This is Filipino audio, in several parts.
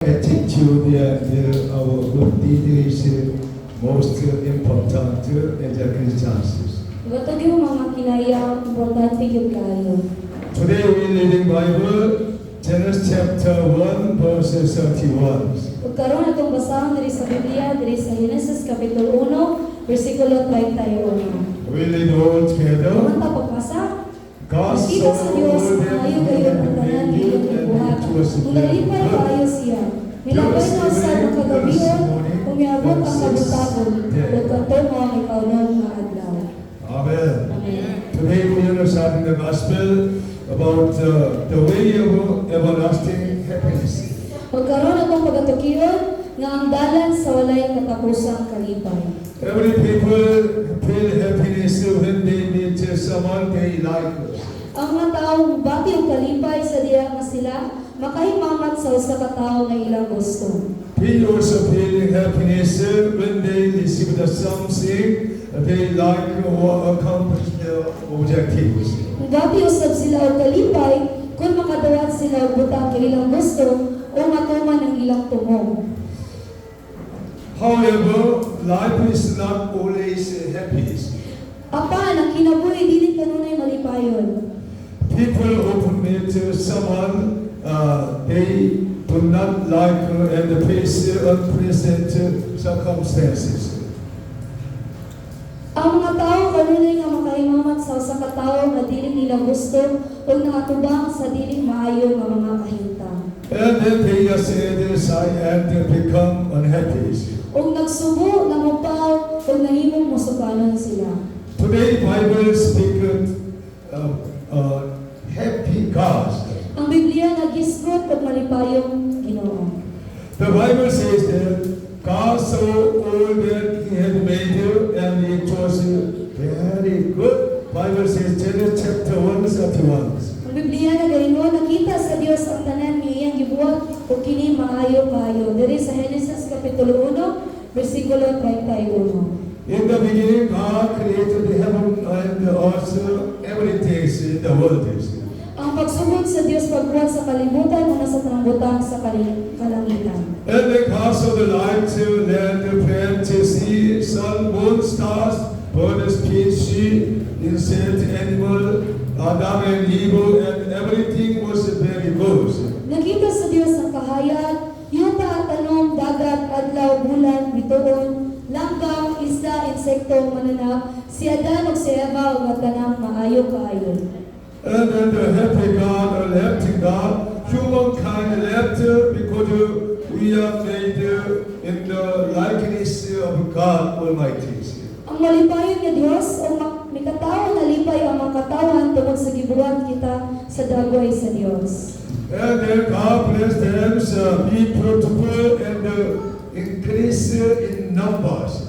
attitude and our good deed is most important as a Christians. Gatog yung mga kinaya, importante yung kayo. Today we reading Bible, Genesis chapter 1, verse 31. Pagkaroon itong basahan diri sa Biblia, diri sa Genesis Kapitulo 1, versikulo 31. We read all together. Kumanta pagpasa, God Nakita sa Diyos saw na ayaw kayo ang tanan ngayong ibuhat. Nalipay kaayo siya. Milabay na sa nakagabihan, umiabot ang kabutabon. Nagkanto mo ang ikaunon nga adlaw. Amen. Amen. Today we understand the gospel about the way of everlasting happiness. Pagkaroon itong pagatukiyon nga ang dalan sa walay katapusang kalipay. Every people feel happiness when they meet someone they like. Ang mga taong bati ang kalipay sa diya nga sila, makahimamat sa usa ka tawo nga ilang gusto. They also feel happiness when they receive something they like or accomplish their objectives. Bati usab sila og kalipay kung makadawat sila og butang kay ilang gusto o matuman ang ilang tumong. However, life is not always happiness. Apan ang kinabuhi dili kanunay malipayon. People often meet someone they do not like and face unpleasant circumstances. Ang mga tao kanunay nga makahimamat sa usa ka tawo nga dili nila gusto o nakatubang sa dili maayo nga mga kahimtang. And then they just decide and become unhappy. O nagsubo, nangupaw, o nahimong musukanon sila. Today, Bible speak happy God. Ang Biblia nagisgot pag malipayong Ginoo. The Bible says that God saw all that He had made and it was very good. Bible says Genesis chapter 1:31. Ang Biblia na gayno, nakita sa Dios ang tanan nga iyang gibuhat o kini maayo kayo. Diri sa Genesis Kapitulo 1, versikulo 31. In the beginning, God created the heaven and the earth, everything in the world. Ang pagsugod sa Dios pagbuhat sa kalibutan o nasa tangbutang sa kalangitan. And the cause of the light, land, plant, sea, sun, moon, stars, bird, species, insect, animal, Adam and Eve, and everything was very good. Nakita sa Dios ang kahayag, yuta at tanom, dagat, adlaw, bulan, bituon, langgam, isda, insekto, mananap, si Adan o si Eva o tanang maayo kaayo. And then the happy God left God, humankind left because we are made in the likeness of God Almighty. Ang malipayon nga Dios o mikatawo na lipay ang mga katawan tungod sa gibuhat kita sa dagway sa Dios. And then God blessed them, be fruitful and increase in numbers.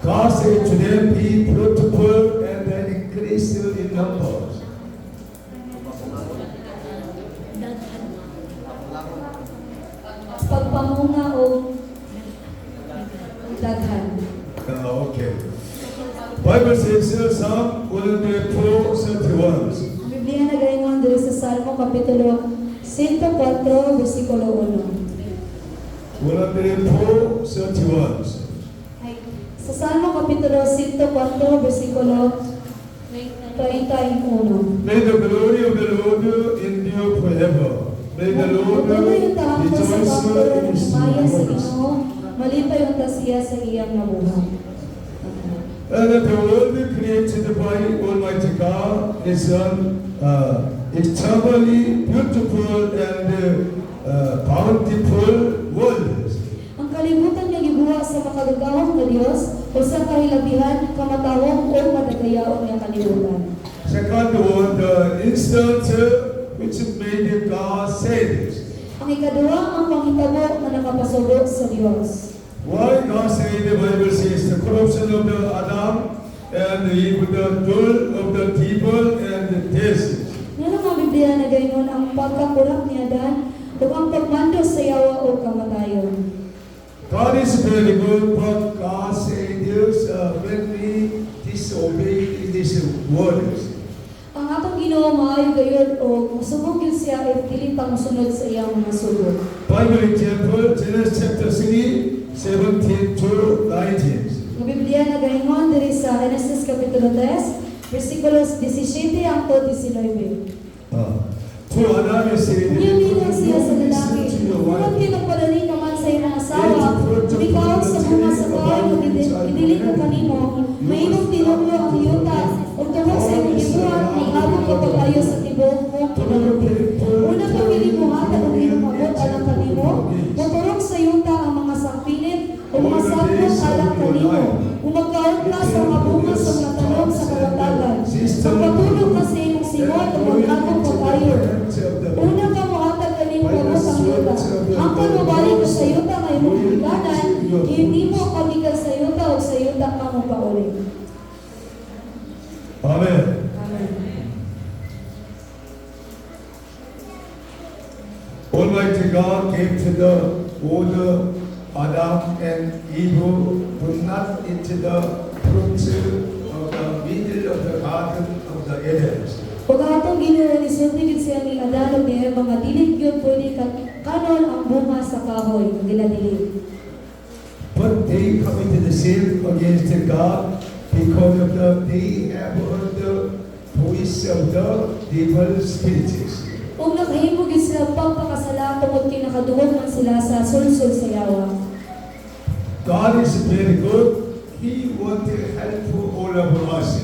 God said to them, be fruitful and then increase in numbers. Pagpamunga o daghan. Okay. Bible says Psalm 104:31. Ang Biblia na gayon diri sa Salmo Kapitulo 104, versikulo 1. 104:31. Sa Salmo Kapitulo 104, versikulo 31. May the glory of the Lord endure forever. May the Lord Tuloy yung tahang ko sa rejoice kapuro in ng His maya sa works. Ginoo, malipay ang tasya sa iyang nabuhay. And the world created by Almighty God is extremely beautiful and bountiful world. Ang kalibutan nga gibuhat sa makagagawang nga Dios o sa kahilabihan, kamatawang o madagayaon nga kalibutan. Second one, the instant which made God say this. Ang ikaduha ang panghitabo nga nakapasubo sa Dios. Why God say the Bible says the corruption of the Adam and Eve, the dull of the devil and the death. Nga ang Biblia na gaynon ang pagkakurak ni Adan o ang pagmando sa yawa o kamatayon. God is very good, but God said this when we disobey His words. Ang ato atong Ginoo maayo gayud o musubok gyud siya if dili pa mosunod sa iyang mga sulod. Bible example, Genesis chapter 3, 17 to 19. Ang Biblia nagaingon diri sa Genesis kapitulo 3, versikulos 17 hangtod 19. To Adam is saying, Niya siya sa lalaki, kung kinagpadali ka man sa iyong mga asawa, ikaw sa mga sabaw, idili ko kanimo, mainong tinublo ang yuta, o tungkol sa iyong ibuhat, mag-abot ka pag-ayo sa tibok mong kinulubi. Una pagpili mo hatag ang iyong mabot alang kanimo, motorok sa yuta ang mga sangpilit, o mga sakot alang kanimo, kung magkaon ka sa mga bunga sa mga talong sa kabatagan, magpatulog ka sa iyong simot o mag-abot pag-ayo. Una ka mo hatag kanimo mabot ang yuta, ang mabalik ko sa yuta ngay mong hikanan, hindi mo kagikan sa yuta o sa yuta ka mo paulit. Amen. Amen. Almighty God gave to the older Adam and Eve to not eat the fruit of the middle of the garden of the Eden. Pag atong Ginoo ni sultigid siya ni Adan ug ni Eva nga dili gyud pwede kanon ang bunga sa kahoy nga ginadili. But they committed the sin against God because of they have heard the voice of the evil spirits. Kung nakahimo gyud sila pagpakasala tungod kay nakaduhog man sila sa sulsol sa yawa. God is very good. He wants to help for all of us.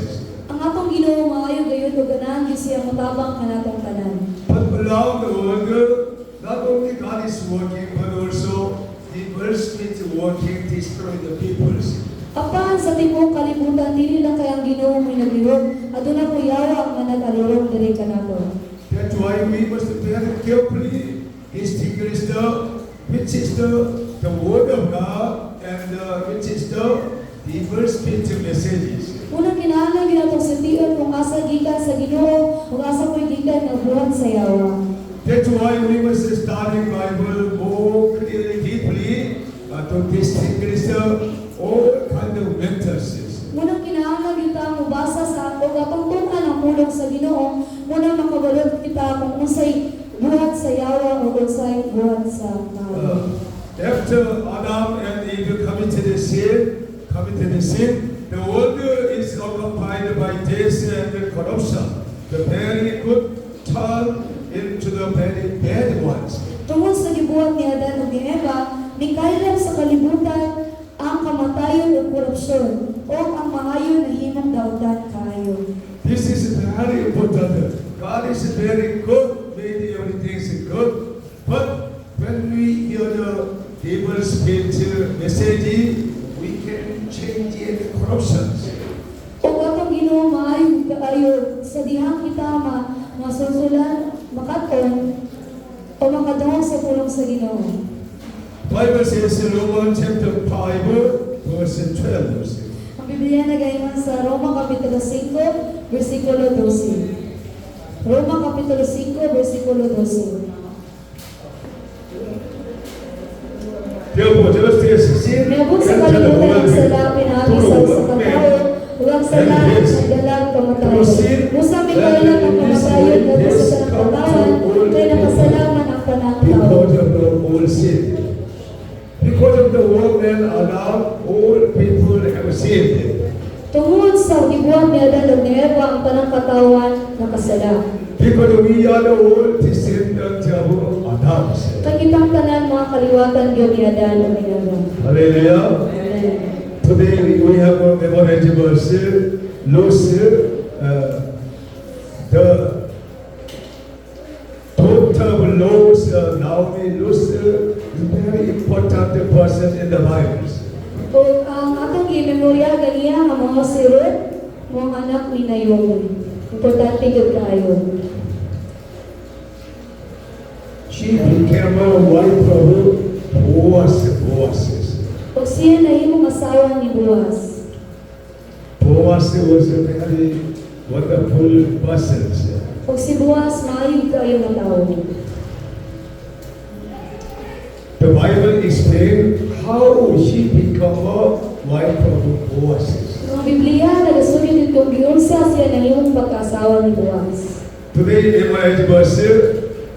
Ang atong Ginoo maayo gayud ug ganahan gyud siya motabang kanatong tanan. But around the world, not only God is working, but also evil spirits working to destroy the peoples. Apan sa tibok kalibutan dili lang kay ang Ginoo may naglihok, aduna po yawa ang mga nag-alurong diri kanato. That's why we must very carefully distinguish which is the word of God and which is the evil spiritual messages. Unang kinahanglan ginatong sitiyon kung asa gikan sa Ginoo ug asa ko'y gikan nga buhat sa yawa. That's why we must study Bible more clearly, deeply, to distinguish all kind of messages. Unang kinahanglan kita mubasa sa ato atong tun-an ang pulong sa Ginoo, muna makabalot kita kung unsay buhat sa yawa o unsay buhat sa kahoy. After Adam and Eve committed sin, the world is occupied by death and corruption. The very good turn into the very bad ones. Tungod sa gibuhat ni Adan ug ni Eva, nikaylap sa kalibutan ang kamatayon ug korupsyon o ang maayo na himong dautan kaayo. This is very important. God is very good, made everything is good. But when we hear the evil spiritual message, we can change the corruptions. O atong Ginoo maayo kaayo sa dihang kita masusulan makaton o makadungog sa pulong sa Ginoo. Bible says in Romans chapter 5, verse 12. Ang Biblia nagaingon sa Roma kapitulo 5, versikulo 12. Roma kapitulo 5, versikulo 12. Therefore, just as sin Nabot sa kalibutan ang sala pinahagisaw sa katao, ug ang sala ang dalag kamatayon. Musa may kailan ang kamatayon nga sa kanang katawan, kay nakasalaman ang kanang tao. because of the old sin. Because of the old man Adam, all people have sinned. Tungod sa gibuhat ni Adan ug ni Eva ang tanang katawan nakasala. Because we are the old descendants of Adam. Kay kitang tanan mga kaliwatan gyud ni Adan ug ni Eva. Hallelujah. Amen. Today we have a memorized verse, lose the total loss, Naomi lose very important person in the Bible. O ang atong i-memorya ganiya ang mga si Ruth, mga anak ni Naomi. Importante gyud kaayo. She became a wife of Boaz. Ug siya nahimong asawa ni Boaz. Boaz was a very wonderful person. Ug si Boaz maayo kaayo nga tawo. The Bible explains how she became a wife of Boaz. Ang Biblia nagasugid kung giunsa siya nahimong pagkaasawa ni Boaz. Today in my verse,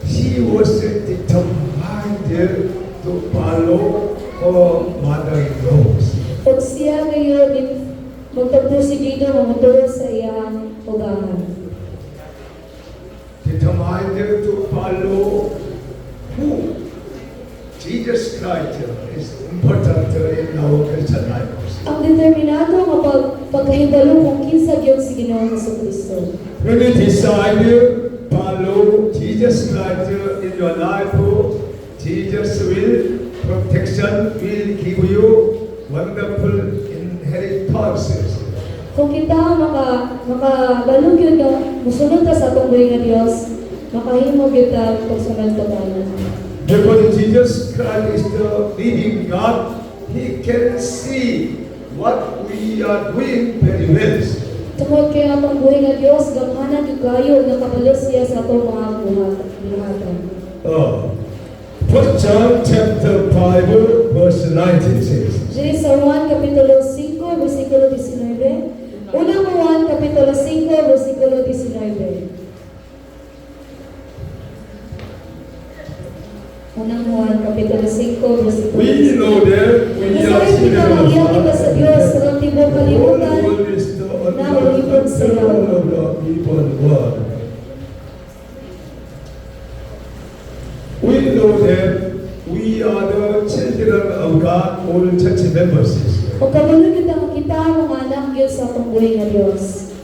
she was determined to follow her mother-in-laws. Ug siya ngayon magpapursigido mamuturo sa iyang ugahan. Determined to follow who? Jesus Christ is important in our Christian life. Ang determinado nga pagkahibalo kung kinsa gyud si Ginoong Jesucristo. When you decide to follow Jesus Christ in your life, Jesus will protection will give you wonderful inheritances. Kung kita makabalo gyud nga musunod ta sa atong buhi nga Dios, makahimo gyud ta pagsunod ta kayo. Because Jesus Christ is the living God, He can see what we are doing very well. Tungod kay atong buhi nga Dios, gamhanan gyud kayo nakabalo siya sa atong mga buhatan. 1 John chapter 5 verse 19 says, Diri sa Juan kapitulo 5 bersikulo 19. Unang Juan kapitulo 5 bersikulo 19. Unang Juan kapitulo 5 bersikulo 19. we know that we are Nasabi kita magiyak kita sa Dios sa tibok kalibutan na ulipod sa iyo. We know that we are the children of God, all church members. O kabalo kita makita ang mga anak Diyos sa atong buhay nga Diyos.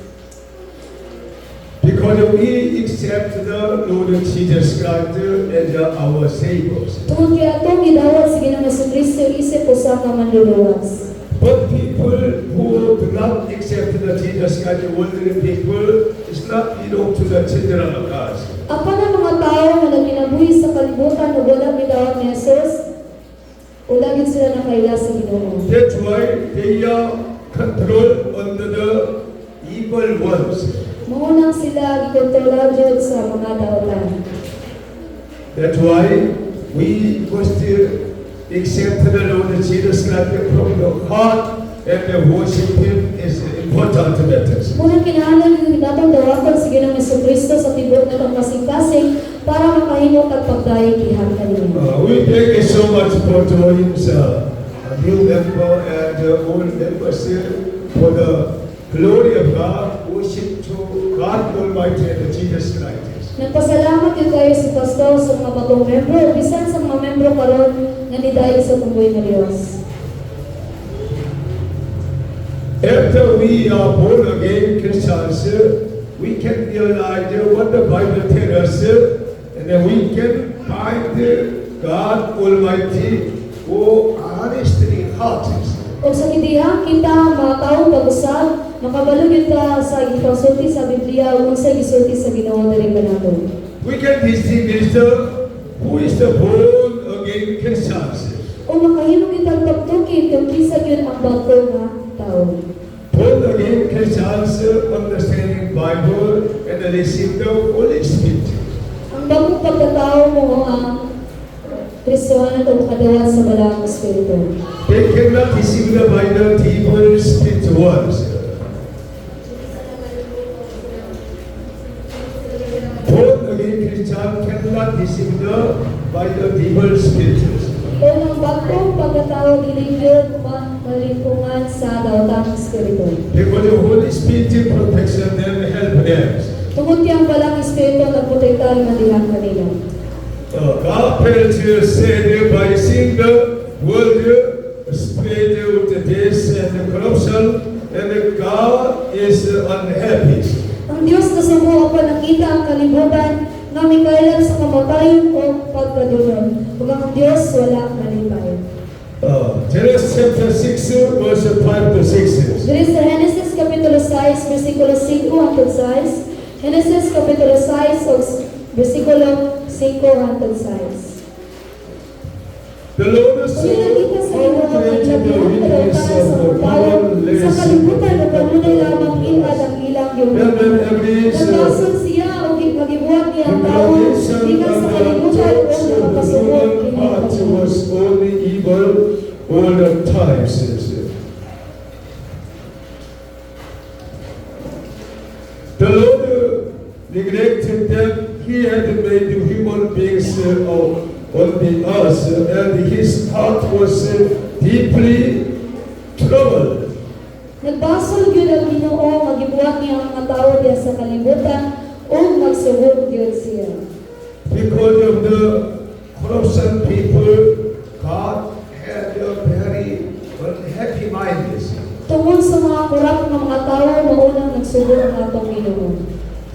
Because we accept the Lord Jesus Christ as our Savior. Tungod kay atong gidawat sa Ginoong Jesucristo isip usa ka manluluwas. But people who do not accept the Jesus Christ, worldly people, is not belong to the children of God. Apan ang mga tao nga nagkinabuhi sa kalibutan ug wala gidawat ni Jesus, wala gid sila nakaila sa Ginoo. That's why they are controlled under the evil ones. Maunang sila gikontrolar jud sa mga daotan. That's why we must accept the Lord Jesus Christ from the heart and worship Him is important matter. Muna kinahanglan gyud natong dawaton sa Ginoong Jesucristo sa tibuok natong kasing-kasing para makahimo kag pagdayon diha kaniya. We thank you so much for joining a new member and old members for the glory of God, worship to God Almighty and Jesus Christ. Nagpasalamat yun kayo si Pastor sa mga bagong membro, bisan sa mga membro karon nga nidaig sa tunggoy nga Dios. After we are born again Christians, we can realize what the Bible tells us, and then we can find God Almighty who honestly hearts. O sa kidihang kita makakaon pag-usab, makabalo gyud ta sa gipasulti sa Biblia ug sa gisulti sa Ginoo diri kanato. We can distinguish who is the born again Christians. O makahimo kita pagtuki kung kisa gyud ang bago nga tawo. Born again Christians understanding Bible and receive the Holy Spirit. Ang bagong pagkatao mo ang Kristohanan o kadawat sa Balang Espiritu. They cannot receive the Bible evil spirit words. Born again Christian cannot receive the Bible evil spirits. O ng bagong pagkatao gilingyod malimpungan sa dawatang Espiritu. Because the Holy Spirit protection them, help them. Tungod kay ang Balang Espiritu nagprotektar nga diha kanila. God parents said by seeing the world spread with death and corruption, and God is unhappy. Ang Diyos na sumuha pa nakita ang kalibutan nga may kailap sa kamatayon o pagkadulon. Ug ang Diyos wala malipay. Genesis chapter 6 verse 5 to 6. Diri sa Genesis kapitulo 6 bersikulo 5 hangtod 6. Genesis kapitulo 6 ug bersikulo 5 hangtod 6. The Lord Kung nakita sa imo nga paglabihan kadawatan sa tao sa kalibutan ug kanunay lamang ilad ang ilang gihuman. Naglason siya o magibuhat niya ang tao gikan sa kalibutan o nakapasubok kini was only evil all the times. The Lord neglected had made human beings on the earth, and his heart was deeply troubled. Nagbasol gyud ang Ginoo nga gibuhat niya ang mga tawo diha sa kalibutan ug magsugod gyud siya. Because of the corruption people, God had a very unhappy mind. Tungod sa mga korap nga mga tawo maunang nagsugod ang atong Ginoo.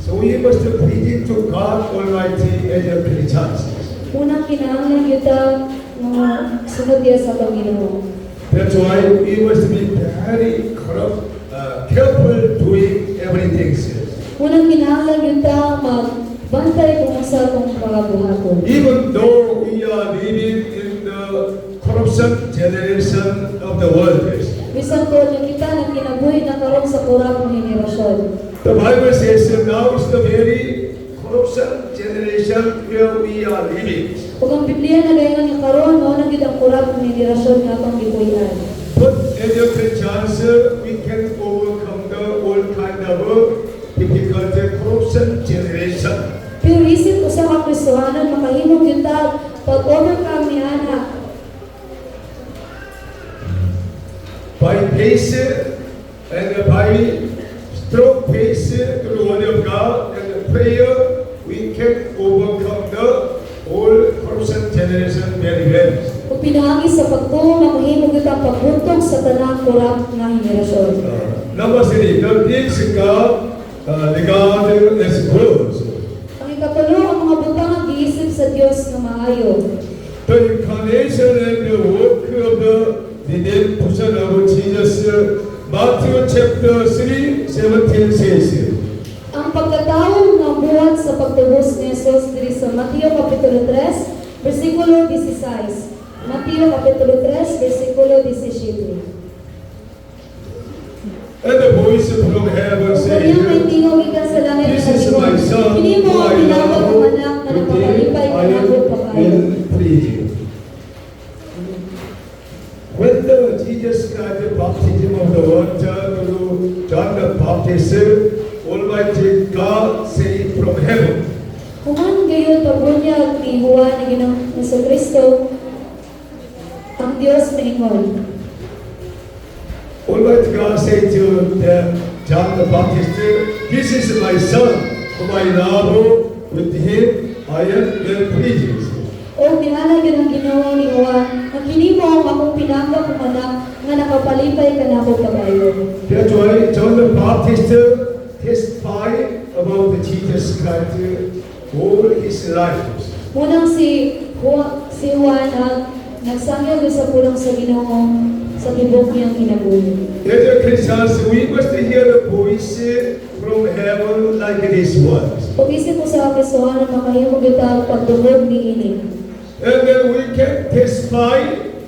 So we must plead to God Almighty as a Christians. Unang kinahanglan gyud ta nga sunod diha sa atong Ginoo. That's why we must be very careful doing everything. Unang kinahanglan gyud ta magbantay kung sa atong pagabuhaton. Even though we are living in the corruption generation of the world, Bisan ko nga kita nang kinabuhi na karon sa korap nga henerasyon. the Bible says now is the very corruption generation where we are living. Ug ang Biblia nagaingon nga karon mao na gyud ang korap nga henerasyon nga atong gipuy-an. But as a Christians, we can overcome the all kind of difficult corruption generation. Pero isip usa ka Kristohanon makahimo gyud ta pag-overcome niana By faith and by strong faith to the word of God and prayer, we can overcome the whole corruption generation very well. ug pinaagi sa pagtuo na mahimo gyud ang pagbuntog sa tanang korap nga henerasyon. Number 3, the things God regard as good. Ang ikatulo ang mga butang nga giisip sa Dios nga maayo. The incarnation and the work of the redemption of Jesus, Matthew chapter 3, 17 says, Ang pagkataon nga buhat sa pagtubos ni Jesus diri sa Mateo kapitulo 3 bersikulo 16. Mateo kapitulo 3 bersikulo 17. and the voice from heaven says, Kanyang may tingog ikan sa langit This na is my nagsigon. son, Hindi mo whom ang I pinawag love, ng anak na with him nagpapalipay I ka na pa kayo. will please you. When the Jesus Christ, the baptism of the water to John the Baptist, Almighty God said from heaven, Kuman gayon pabunyag ni Juan na Ginoong Kristo, ang Dios maingon. Almighty God said to John the Baptist, This is my son, whom I love, with him I am well pleased. O nihala yun ang Ginoo ni Juan, na kini mo ang akong pinanggap kong anak nga nakapalipay ka na ako kabayo. That's why John the Baptist testified about the Jesus Christ all his life. Munang si Juan ang nagsangyo sa pulong sa Ginoo sa tibok niyang kinabuhi. As a Christians, we must hear the voice from heaven like this words. Kung isip ko sa Kristohanon, makahimo kita pagdungog ni ini. And then we can testify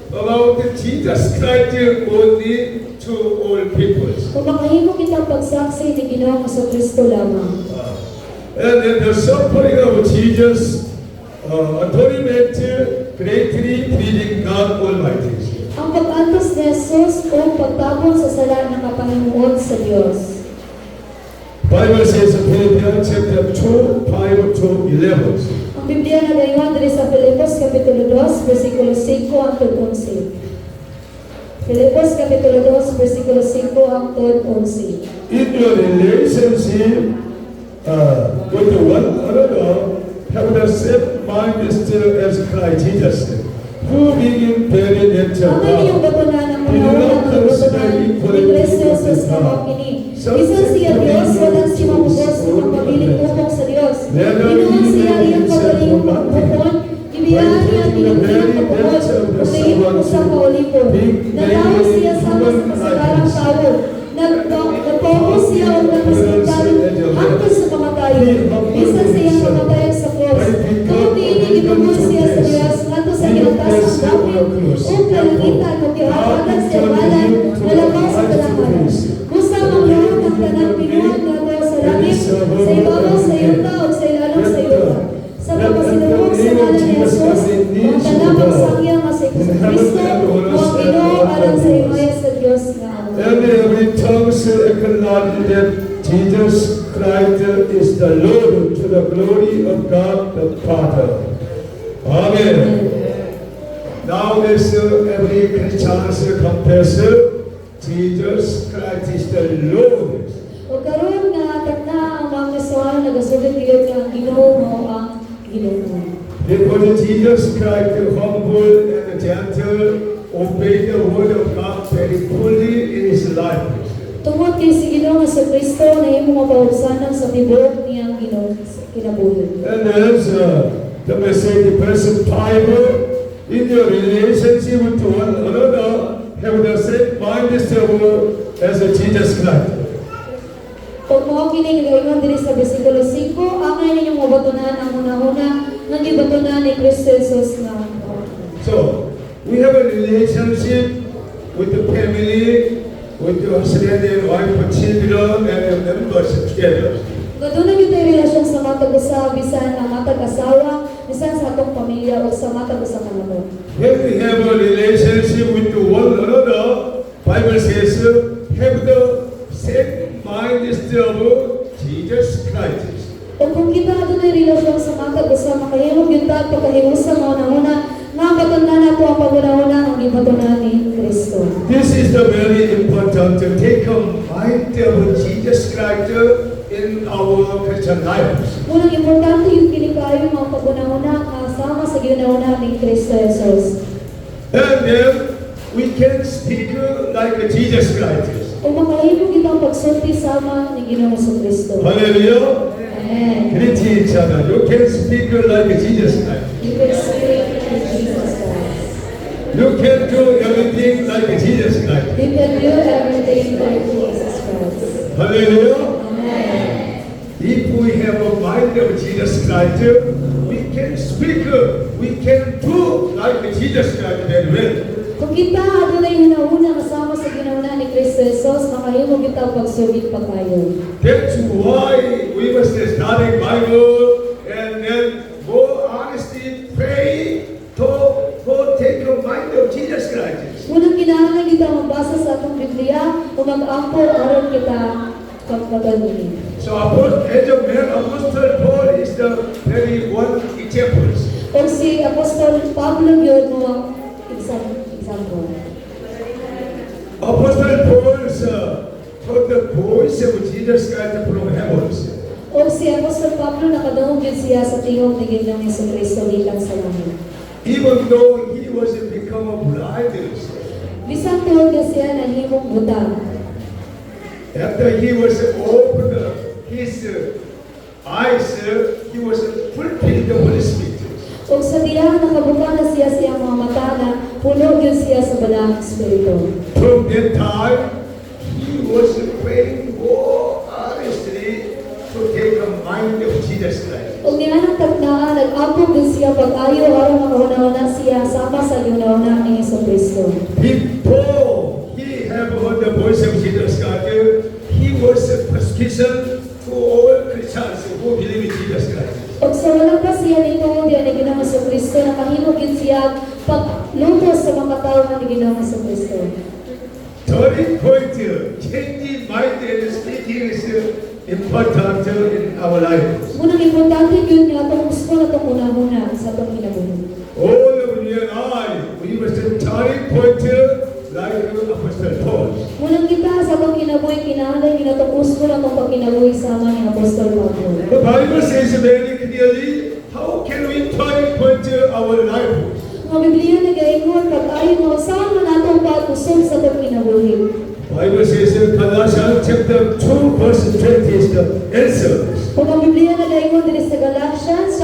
about the Jesus Christ only to all peoples. Kung makahimo kita pagsaksi ni Ginoo sa Kristo lamang. And then the suffering of Jesus atonement greatly pleasing God Almighty. Ang pag-antos ni Jesus o pagtabon sa sala ng kapahimuon sa Diyos. Bible says in Philippians chapter 2, 5 to 11. Ang Biblia na dayon diri sa Filipos kapitulo 2 bersikulo 5 hangtod 11. Filipos kapitulo 2 bersikulo 5 hangtod 11. In your relationship with one another, have the same mind still as Christ Jesus, who being very nature Ang inyong batunan ang mga unang kagustuhan ni Kristo Jesus na makini. Bisan siya Diyos, walang si mamugos ang pabiling umong sa Diyos. Ginoon siya iyang pagaling pagpupon, ibiyaan niya ang pinagpinang pagpupon, umayin mo sa kaulipon. Natawag siya sama sa kasagalang tao. Nagpapos siya o nagpasintan hanggang sa kamatayon. Bisan siyang kamatayan sa cross. Kapag ininigitubos siya sa Diyos, ngato sa kilatas ang dapit, o kalangitan o kihapagan sa imalan, malabang sa talangan. Gusto ang lahat ng tanang pinuhan nato sa langit, sa ibabaw sa yuta o sa ilalong sa yuta. Sa pagpasinubog sa ngalan ni Jesus, ang tanang sakyang nga sa Kristo, o ang Ginoo alang sa imaya sa Diyos nga Ama. And every tongue shall acknowledge that Jesus Christ is the Lord to the glory of God the Father. Amen. Now let's every Christian confess Jesus Christ is the Lord. O karon nga takna ang mga kasuhan nagasulit gid nga ang Ginoo mao ang Ginoo. Because Jesus Christ, humble and gentle, obeyed the word of God very fully in his life. Tungod kay si Ginoo nga sa Kristo na imo mapausanan sa tibuok niyang Ginoo kinabuhi. And as the message, verse 5, in your relationship with one another, have the same mind as Jesus Christ. Kung mo kini gayon diri sa bersikulo 5, angay ninyong mabatunan ang una-una nga gibatunan ni Kristo Jesus nga. So, we have a relationship with the family, with the husband and wife, children, and members together. Gaduna gyud tay relasyon sa matag usa bisan ang matag asawa, bisan sa atong pamilya o sa matag usa ka nanon. When we have a relationship with one another, Bible says, have the same mind as Jesus Christ. Kung kita adunay relasyon sa matag usa makahimo gyud ta pagkahiusa nga una-una nga batunan nato ang paguna-una ang gibatunan ni Kristo. This is the very important to take a mind of Jesus Christ in our Christian lives. Unang importante yung kini kayo mga paguna-una nga sama sa ginauna ni Kristo Jesus. And then we can speak like Jesus Christ. O makahimo kitang pagsulti sama ni Ginoo sa Kristo. Hallelujah. Amen. Greet each other. You can speak like Jesus Christ. You can speak like Jesus Christ. You can do everything like Jesus Christ. You can do everything like Jesus Christ. Hallelujah. Amen. If we have a mind of Jesus Christ, we can speak, we can do like Jesus Christ very well. Kung kita adunay hunahuna kasama sa ginauna ni Kristo Jesus, makahimo kita pagsugid pa kayo. That's why we must study Bible and then go honestly pray to take a mind of Jesus Christ. Unang kinahanglan kita magbasa sa atong Biblia o mag-ampo aron kita pagpagalunin. So as a man, Apostle Paul is the very one example. O si Apostol Pablo yun mo ang example. Apostle Paul heard the voice of Jesus Christ from heavens. O si Apostol Pablo nakadungog yun siya sa tingog ni Ginoong Jesucristo gikan sa langit. Even though he was become a blind, Bisan tuod nga siya nahimong buta. after he was opened his eyes, he was fulfilled the Holy Spirit. O sa diya nakabuka na siya siyang mga mata na puno yun siya sa balang espiritu. From that time, he was praying more honestly to take a mind of Jesus Christ. O niya ng tagdaan, nag-apog din siya pag-ayo aron makahuna-una siya sama sa ginauna ni Jesucristo. Before he have heard the voice of Jesus Christ, he was a persecution to all Christians who believe in Jesus Christ. O sa wala pa siya nito, diyan ni Ginoong Jesucristo, nakahimog yun siya paglutos sa mga tao ni Ginoong Jesucristo. Turning point, changing mind and speaking is important in our lives. Munang importante yun nga itong gusto na itong una-una sa itong kinabuhi. All of you and I, we must turning point like Apostle Paul. Munang kita sa itong kinabuhi, kinahanglan yun itong gusto na itong pagkinabuhi sama ni Apostol Pablo. The Bible says very clearly, how can we turn point our life? Mga Biblia na gaingon, pag-ayon mo, saan man atong pag-usog sa itong kinabuhi? Bible says in Galatians chapter 2 verse 20 is the answer. Kung ang Biblia na gaingon diri sa Galatians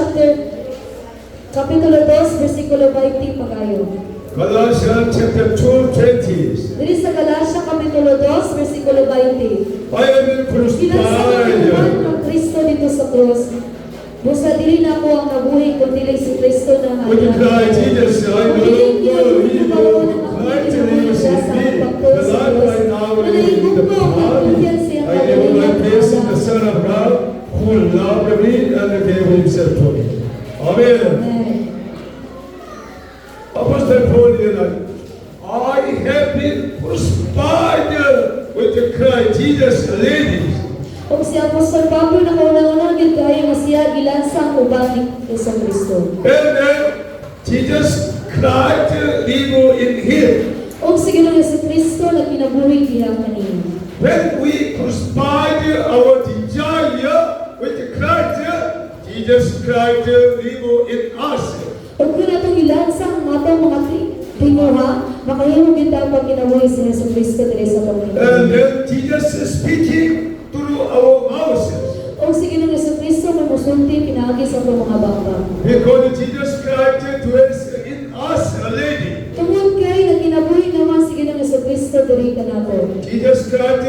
Kapitulo 2, versikulo 20 pag-ayon. Galatians chapter 2:20. Diri sa Galatia Kapitulo 2, versikulo 20. I am in Pinagsakitan crucified. ng Kristo dito sa krus. Busa dili na ako ang nabuhay, kundi si Kristo na When you cry, Jesus, I know you Christ lives in me. The life right now is in the body. I give my place in the Son of God who loved me and gave himself for me. Amen. Apostle Paul, I have been crucified with Christ Jesus, ladies. O si Apostol Pablo na kauna-una gyud kaayo nga siya gilansang uban ni Kristo. And then Jesus Christ live in him. O si Ginoong Kristo na kinabuhi diha kaniya. When we crucified our desire with Christ, Jesus Christ live in us. O kung natong ilansang nga itong mga tinuha, makahimo kita pag kinabuhi si Yesu Cristo diri sa And Panginoon. then Jesus speaking through our mouths. O si Ginoong Yesu Cristo na musulti pinaagi sa itong mga bangka. Because Jesus Christ dwells in us already. Tungod kay na kinabuhi naman si Ginoong Yesu Cristo diri kanato. Jesus Christ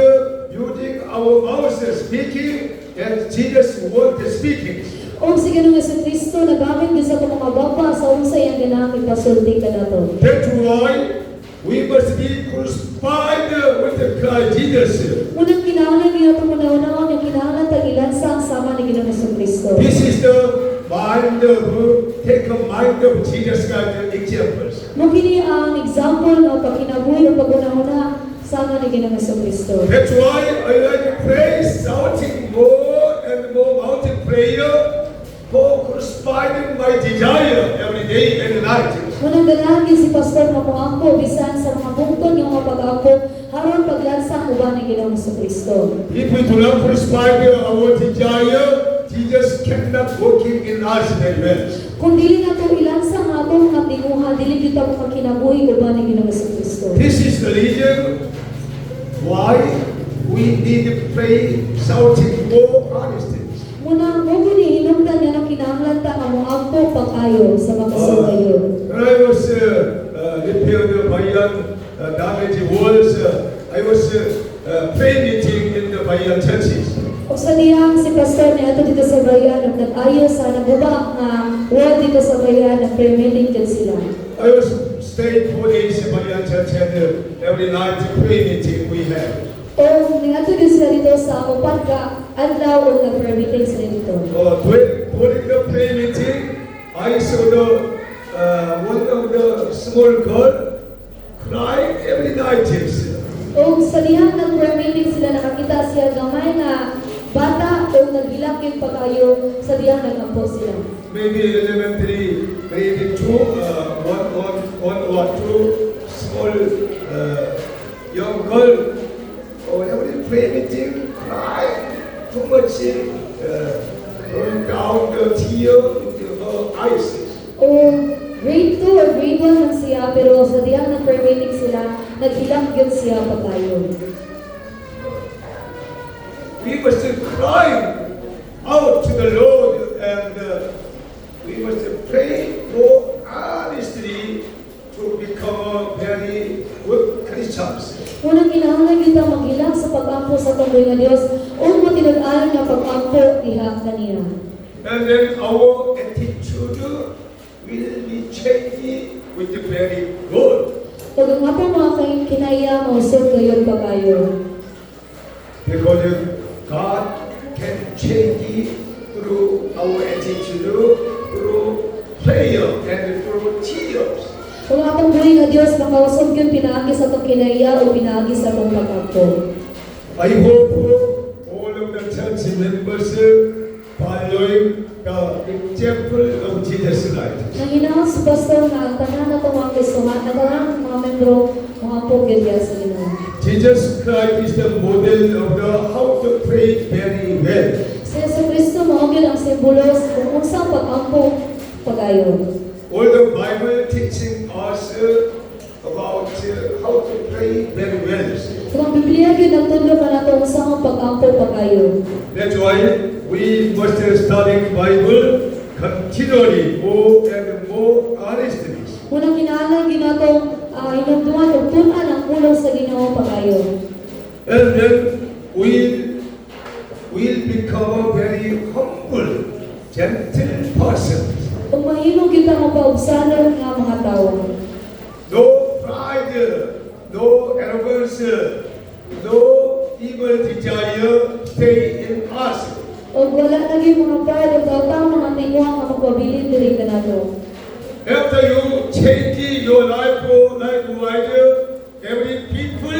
using our mouths speaking and Jesus word speaking. O si Ginoong Yesu Cristo nagamit din sa itong mga bangka sa unsay ang ginamit pasulti kanato. That's why we must be crucified with Christ Jesus. Unang kinahanglan niya itong una-unaon yung kinahanglan tagilansang sama ni Ginoong Yesu Cristo. This is the mind of, take a mind of Jesus Christ examples. Mukini ang example ng pagkinabuhi o pag-una-una sama ni Ginoong Yesu Cristo. That's why I like to pray, shouting more and more mountain prayer for crucifying my desire every day and night. Unang dalangin si Pastor Mamuangko bisan sa mga bungtod yung mga pag-ako haron paglansang uban ni Ginoong Yesu Cristo. If we do not crucify our desire, Jesus cannot working in us very well. Kung dili na ito ilansang atong nga tinguha, dili kita makakinabuhi uban ni Ginoong Yesu Cristo. This is the reason why we need to pray, shouting more honesty. Muna mo ginihinungdan niya ng kinahanglan ta nga moampo pag-ayo sa makasagayon. When I was repairing the Bayan damaged walls, I was prayer meeting in the Bayan churches. O sa diyang si Pastor ni ato dito sa bayan, ang nag-ayo sa naguba nga ward dito sa bayan, nag-permitting din sila. I was staying 4 days in Bayan church and every night prayer meeting we had. O ningato din sila dito sa upat ka adlaw o nag-permitting sila dito. During the prayer meeting, I saw one of the small girl crying every night. O sa diyang nag-permitting sila, nakakita siya gamay nga bata o naghilakid pag-ayo sa diyang nag-ampo sila. Maybe elementary, grade 2, one or two small young girl. Oh, every prayer meeting, cry too much, run down the tear into her eyes. O grade 2 or grade 1 lang siya, pero sa diyang nag-permitting sila, naghilakid siya pag-ayo. We must cry out to the Lord and we must pray more earnestly to become very good Christians. Unang kinahanglan kita maghilang sa pag-ampo sa tunggoy nga Dios o matinag-alam nga pag-ampo diha kaniya. And then our attitude will be changed with the very good. Pag ang ato mga kinaya, mausog kayo pag-ayo. Because God can change through our attitude, through prayer and through tears. Kung atong buhay nga Dios, makausog yun pinaagi sa itong kinaya o pinaagi sa itong pag-ampo. I hope all of the church members following the example of Jesus Christ. Nanginahon sa pastor nga ang tanan na itong mga Kristohan, nagalang mga membro, mga po ganyan sa Ginoo. Jesus Christ is the model of the how to pray very well. Si Yesu Cristo maugil ang simbolo sa kung unsang pag-ampo pag-ayo. All the Bible teaching us about how to pray very well. Kung ang Biblia yun ang tudlo ka na ito unsang pag-ampo pag-ayo. That's why we must study Bible continually, more and more earnestly. Unang kinahanglan ginatong hinungtungan o tunan ang ulo sa Ginoo pag-ayo. And then we'll become a very humble, gentle person. Kung mahimong kita mapaubsanon nga mga tao. No pride, no arrogance, no evil desire stay in us. O wala lagi mga pride o tautang mga tingwa nga magpabilin diri ka nato. After you change your life, likewise, every people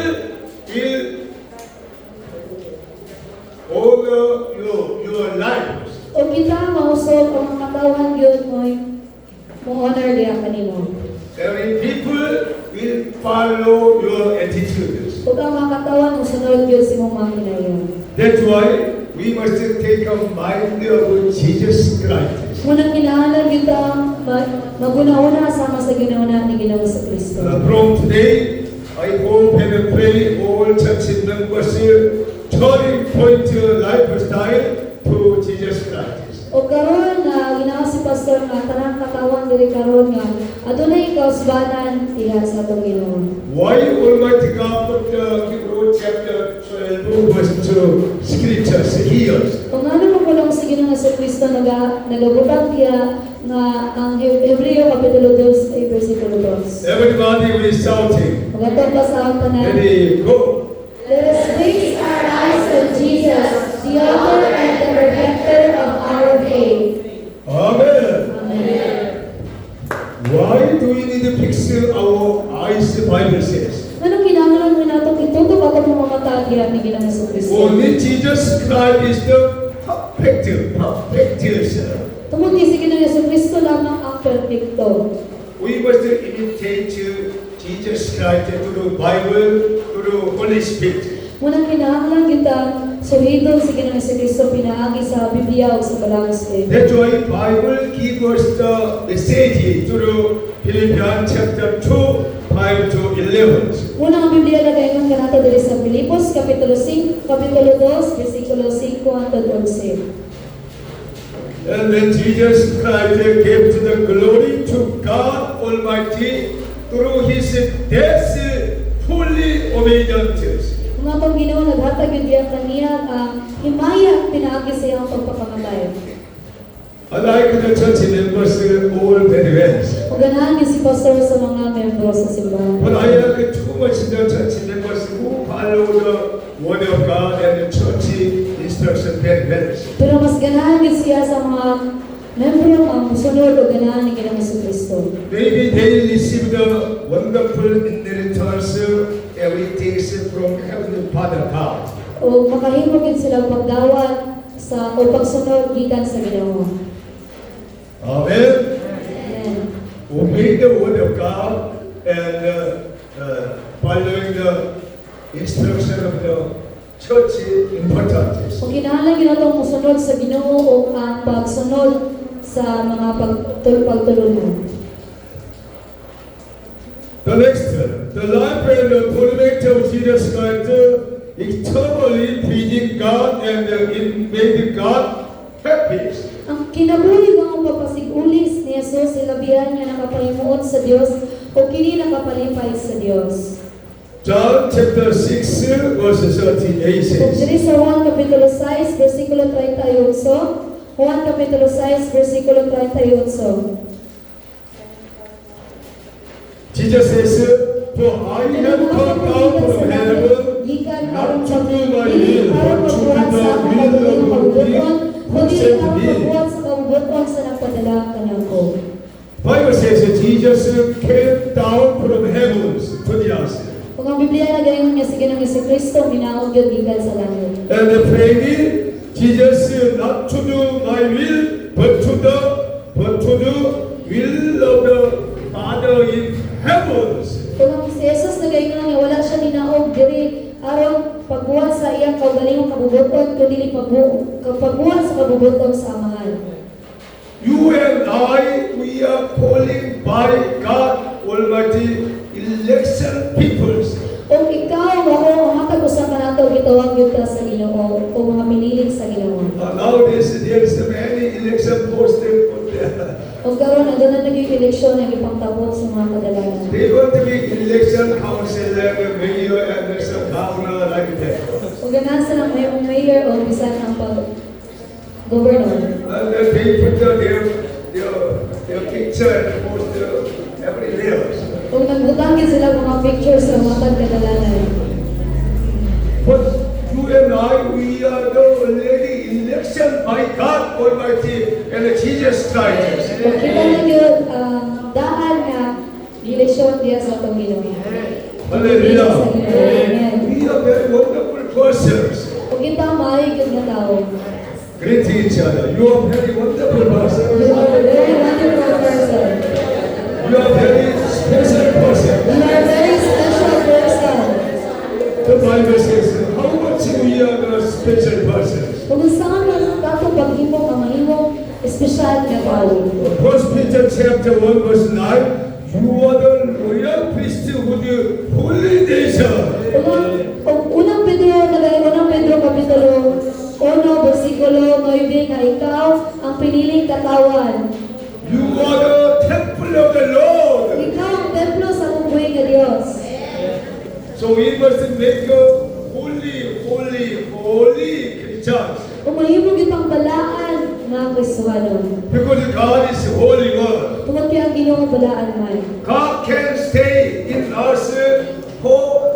will all your lives. O kita mausog ang katawan gyud mo honor diha kanimo. Every people will follow your attitudes. Ug ang mga katawan mosunod gyud sa imong mga kinayon. That's why we must take a mind of Jesus Christ. Munang kinahanglan kita maguna-una sama sa ginauna ni Ginoo sa Kristo. From today, I hope and pray all church members turning point your lifestyle to Jesus Christ. O karon na ginawa si pastor nga tanang katawan diri karon nga adunay kausbanan diha sa atong Ginoo. Why Almighty God put Hebrews chapter 12 verse 2 scriptures here? Kung ano mo kulong sa Ginoo sa Kristo nagabutang diha nga ang Hebreo kapitulo 2 ay bersikulo 2. Everybody will be shouting. Magatong pa sa ang tanan. Ready, go. Let us fix our eyes on Jesus, the author and the perfecter of our faith. Amen. Amen. Why do we need to fix our eyes, the Bible says? Ano kinahanglan mo natong itutok ato mga mata diha ni Ginoo sa Kristo? Only Jesus Christ is the perfect Tungod kay si Ginoo sa Kristo lamang ang perpekto. We must imitate Jesus Christ through the Bible, through the Holy Spirit. Munang kinahanglan kita suhidon si Ginoo sa Kristo pinaagi sa Biblia o sa Balang Espiritu. That's why Bible gives us the message through Philippians chapter 2, 5 to 11. Unang ang Biblia nagaingon kanato diri sa Filipos kapitulo 2 bersikulo 5 hangtod 11. And then Jesus Christ gave to the glory to God Almighty through His death, fully obedient. Kung atong Ginoo naghatag gyud diha kaniya ang himaya pinaagi sa iyang pagpapamatay. I like the church members all very well. Ug ganahan gyud si pastor sa mga membro sa simbahan. But I like too much the church members who follow the word of God and the church instruction very well. Pero mas ganahan gyud siya sa mga membro nga musunod o ganahan ni Ginoo sa Kristo. Maybe they receive the wonderful inheritance, everything from Heavenly Father God. O makahimo gyud sila pagdawat sa o pagsunod gikan sa Ginoo. Amen. Amen. Obey the word of God and following the instruction of the church important. Kung kinahanglan gyud natong musunod sa Ginoo o ang pagsunod sa mga pagtulungan. The next, the life and the torment of Jesus Christ, eternally pleasing God and made God happy. Ang kinabuhi ng pagpasigulis ni Jesus ilabihan niya nakapahimuon sa Dios o kini nakapalipay sa Dios. John chapter 6 verse 38 Kung says, diri sa Juan kapitulo 6 bersikulo 38, Juan kapitulo 6 bersikulo 38. Jesus says, for I have come down from heaven gikan not aron to do my dili will, aron but to magbuhat do sa the akong will of kabubuton, Him who kundi sent aron me. magbuhat sa kabubuton sa nagpadala kanako. Bible says that Jesus came down from heavens to the earth. Kung ang Biblia nagaingon niya si Ginoo si Kristo minaog gyud gikan sa langit. And praying, Jesus not to do my will, but to do will of the Father in heavens. Kung si Jesus nagaingon niya wala siya ninaog diri aron pagbuhat sa iyang kaugalingong kabubuton kundi pagbuhat sa kabubuton sa Amahan. You and I, we are calling by God Almighty election peoples. Kung ikaw ako ang matag usa ka nato gitawag gyud ka sa Ginoo o mga piniling sa Ginoo. Nowadays, there is many election posted put there. Kung karon adto na naging eleksyon nga gipangtabot sa mga kadalanan. They want to be election councillor, mayor, and some governor like that. Kung ganahan sa ng mayor o bisan ang governor. And then they put their picture and post everywhere. Kung nagbutang gyud sila mga pictures sa matag kadalanan. But you and I, we are the already election by God Almighty and Jesus Christ. Kung kita na yun, daan nga eleksyon diya sa atong Ginoo. Hallelujah. Amen. We are very wonderful persons. Kung kita maayo gyud nga tao. Greet each other. You are very wonderful person. You are a very wonderful person. You are very special person. You are a very special person. The Bible says, how much we are the special persons. Kung saan man ato paghimo ang mahimong espesyal na tao. 1 Peter chapter 1 verse 9, you are the royal priesthood, holy nation. Unang Pedro kapitulo 1 versikulo 9 na ikaw ang piniling katawan. You are the temple of the Lord. Ikaw ang templo sa buhay nga Dios. So we must make a holy Christians. Kung mahimong itang balaan nga Kristohanon. Because God is holy one. Tungod kaya ang Ginoo balaan man. God can stay in us for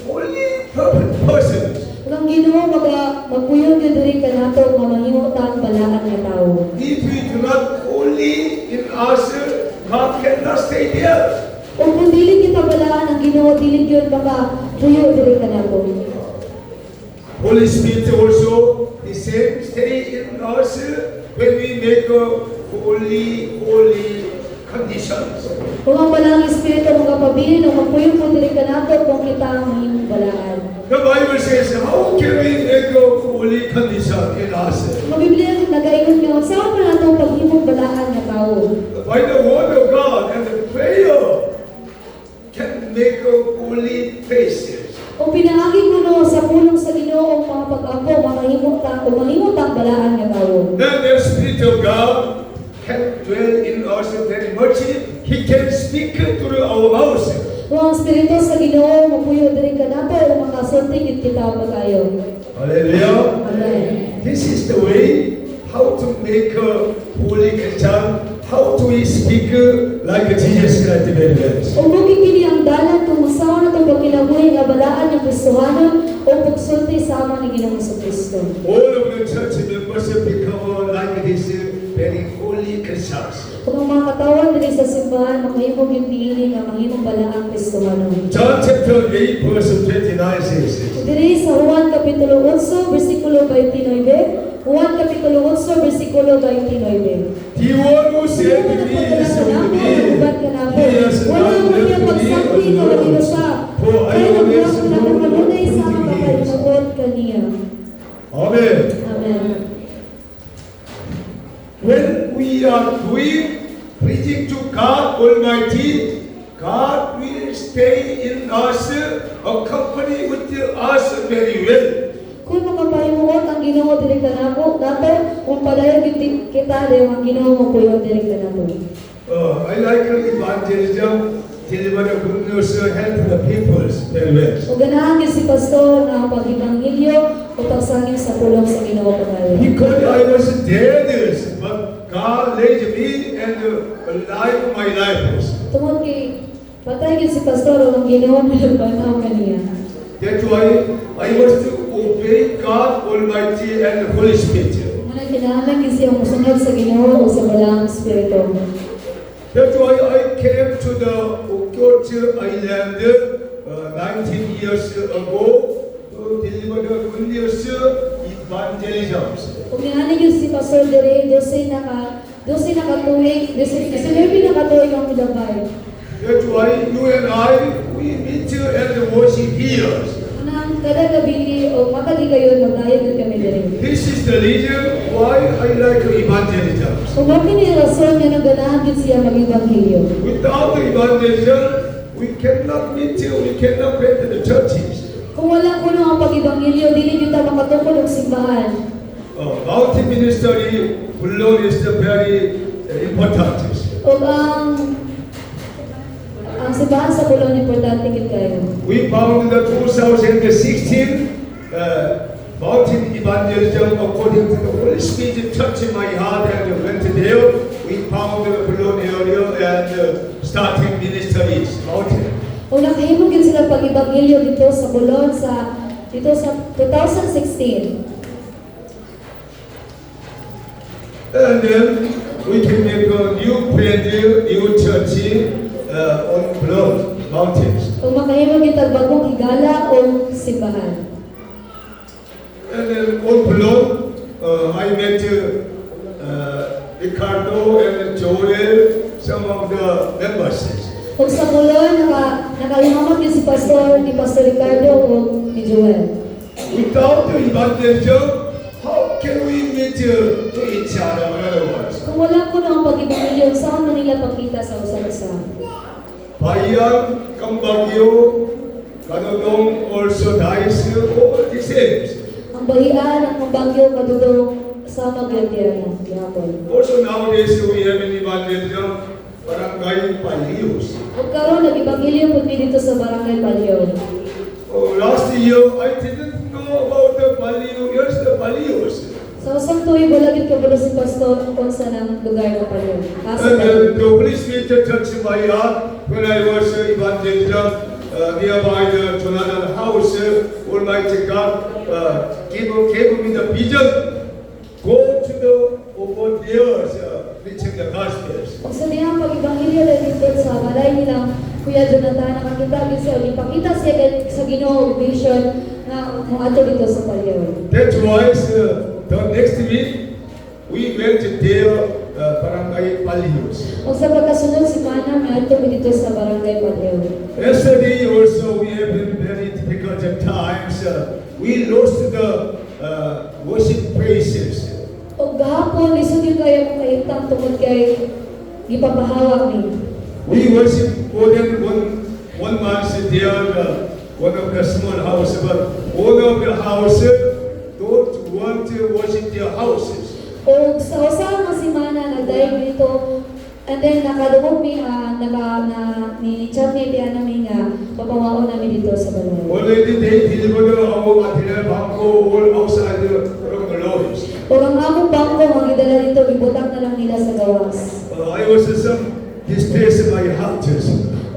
holy persons. Kung ang Ginoo magpuyog yun diri ka nato nga mahimo tang balaan nga tawo. If we do not holy in us, God cannot stay there. O kung dili kita balaan ang Ginoo, dili gyud makapuyo diri ka nato. Holy Spirit also the same stay in us when we make a holy conditions. Kung ang balang Espiritu magapabilin o magpuyog mo diri ka nato kung kita ang mahimong balaan. The Bible says, how can we make a holy condition in us? Ang Biblia nagaingon nga saan man atong paghimong balaan nga tawo. By the word of God and the prayer can make a holy faces. O pinaagi ko no sa pulong sa Ginoo ang mga pag-ampo mahimong tang balaan nga tawo. Then the Spirit of God can dwell in us very much. He can speak through our mouths. Kung ang Espiritu sa Ginoo mapuyo diri ka nato o makasulti gid kita pagayo. Hallelujah. Amen. This is the way how to make a holy Christian. How do we speak like Jesus Christ very well? O mugi kini ang dalan kung masawa na itong pagkinabuhi nga balaan ng Kristohanon o pagsulti sa ama ni Ginoong Kristo. All of the church members become like this very holy Christians. Kung ang mga katawan diri sa simbahan, makahimong yung piili nga mahimong balaang Kristohanon. John chapter 8 verse 29 says, Diri sa Juan Kapitulo 8, versikulo 29, Juan Kapitulo 8, versikulo 29. the one who said to me is with me. He has Wala not mo niya left me pagsakti na alone, magino siya. for I Kaya always nagbuwag na know kanunay sa mga who he is. kapalimugot kaniya. Amen. Amen. When we are doing preaching to God Almighty, God will stay in us, accompany with us very well. Kung makapahimuot ang Ginoo diri ka nato, kung padayon kita dili ang Ginoo mo puyo diri ka nato. I like evangelism, deliver the good news, help the people very well. O ganahan gyud si pastor na ang pag-ebanghelyo o pagsangin sa pulong sa Ginoo pagayo. Because I was dead, but God raised me and alive my life. Tungod kay patay gyud si pastor o ang Ginoo mo nagpanaw kaniya. That's why I must obey God Almighty and the Holy Spirit. Muna kinahanglan gyud siya mosunod sa Ginoo o sa balaang espiritu. That's why I came to the Okyot Island 19 years ago to deliver the good news evangelism. Kung nihani gyud si pastor diri, 12 nakatuig ang milabay. That's why you and I, we meet and worship here. Nang kada gabi o matagi kayo magdayon gyud kami diri. This is the reason why I like evangelism. Kung bakit ni rason nga naganahan gyud siya mag-ebanghelyo. Without the evangelism, we cannot meet, we cannot pray to the churches. Kung wala kuno ang pag-ebanghelyo, dili gyud ta makatukod og simbahan. Mountain ministry, Bullon is the very important. O ang simbahan sa Pulon importante gyud kayo. We found the 2016 mountain evangelism according to the Holy Spirit touching my heart and went there. We found the Bullon area and starting ministries mountain. O nakahimo gyud sila pag-ebanghelyo dito sa Pulon dito sa 2016. And then we can make a new brand new church on Bullon mountains. Kung makahimo gyud tag bagong higala o simbahan. And then Joel, some of the members. Ug sa kulon, nakalimamag yun si Pastor Ricardo o ni Joel. Without the evangelism, how can we meet to each other? In other words, Kung wala po na ang pag-ibangilyo, saan mo nila pagkita sa usa-usa? Bayan, Kambagyo, Kanodong, also Dais, all the same. Ang bahian, ang pambagyo, kadudong, sa magyatiyan na gihapon. Also nowadays we have an evangelism, Barangay Palios. Ug karon nag-ibangilyo pud mi dito sa Barangay Palyo. Oh, last year I didn't know about the Palios. Here's the Palios. Sa usang tuig, wala gid kabalo si Pastor kung saan ang lugar ng Palyo. And the Holy Spirit touched my heart when I was evangelism nearby the Jonathan house. Almighty God gave me the vision. Go to the over there, preaching the gospels. Kung sa diyang pag-ibangilyo na dito sa balay nilang Kuya Jonathan, nakakita din siya, ipakita siya sa Ginoo vision na muadto dito sa Palyo. That's why the next week we went there, Barangay Palios. Kung sa pagkasunod si Mana, muadto dito sa Barangay Palyo. Yesterday also we have been very difficult at times. We lost the worship praises. O gahapon, lisod yung kaya mong kaitang tungkol kay gipapahawak ni. We worship more than one month there, one of the small house, but all of the houses don't want to worship their houses. O sa usahan ng simana, nagdaig dito, and then nakadungog mi, ni Chapney diyan namin nga, papawaon namin dito sa balay. Already they delivered our material banco all outside from the lorries. O ang among bangko, ang idala dito, ibutang na lang nila sa gawas. I was some distress in my heart.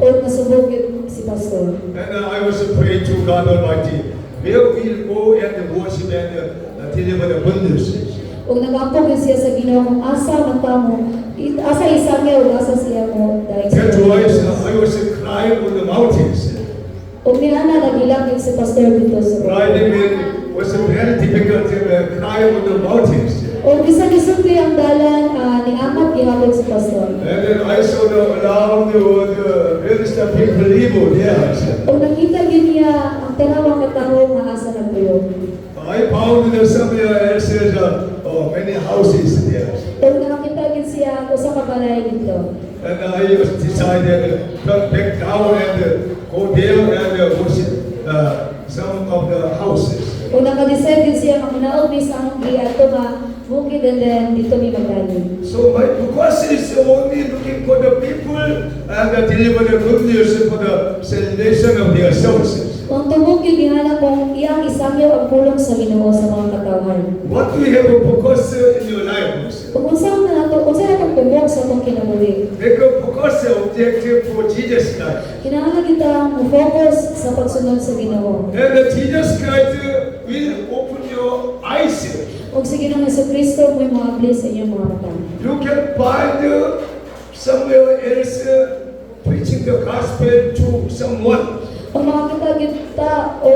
O nasubog yun si Pastor. And I was praying to God Almighty, where we'll go and worship and deliver the good news. O nag-ampog yun siya sa Ginoo kung asa magpamo, asa isang o asa siya mo dahil That was, I was crying on the mountains. O niana nagilang yun si Pastor dito sa Riding was very difficult, crying on the mountains. O bisan-isang kay ang dalan, niamat gihapon si Pastor. And then I saw around the various people live there. O nakita yun niya ang tanawang katao nga asa nagpuyo. I found somewhere else many houses there. O nakakita yun siya kung sa kabalay dito. And I decided to come back down and go there and worship some of the houses. O nakadecide din siya magnaog ni sa ang giato nga bukid and then dito mi magdali. So my focus is only looking for the people and deliver the good news for the salvation of their souls. Kung tubog yung gihana kung iyang isangyo ang pulong sa Ginoo sa mga katawan. What do you have to focus in your life? Kung unsa na nato, unsa na tong tubog sa atong kinabuhi. Make a focus objective for Jesus Christ. Kinahanglan kita mo-focus sa pagsunod sa Ginoo. And Jesus Christ will open your eyes. Ug sa Ginoong Jesucristo mo'y moabli sa inyong mga mata. You can find somewhere else preaching the gospel to someone. Ang makakita kita o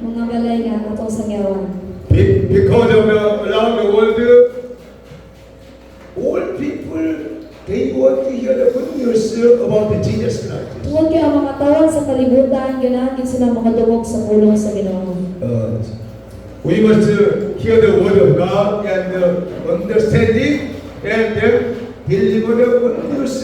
mga balay nga atong sangyawan. Because of around the world, all people, they want to hear the good news about the Jesus Christ. Tungod kay ang mga tawag sa kalibutan, ganahan sila makadungog sa pulong sa Ginoo. We must hear the word of God and understand it, and then deliver the good news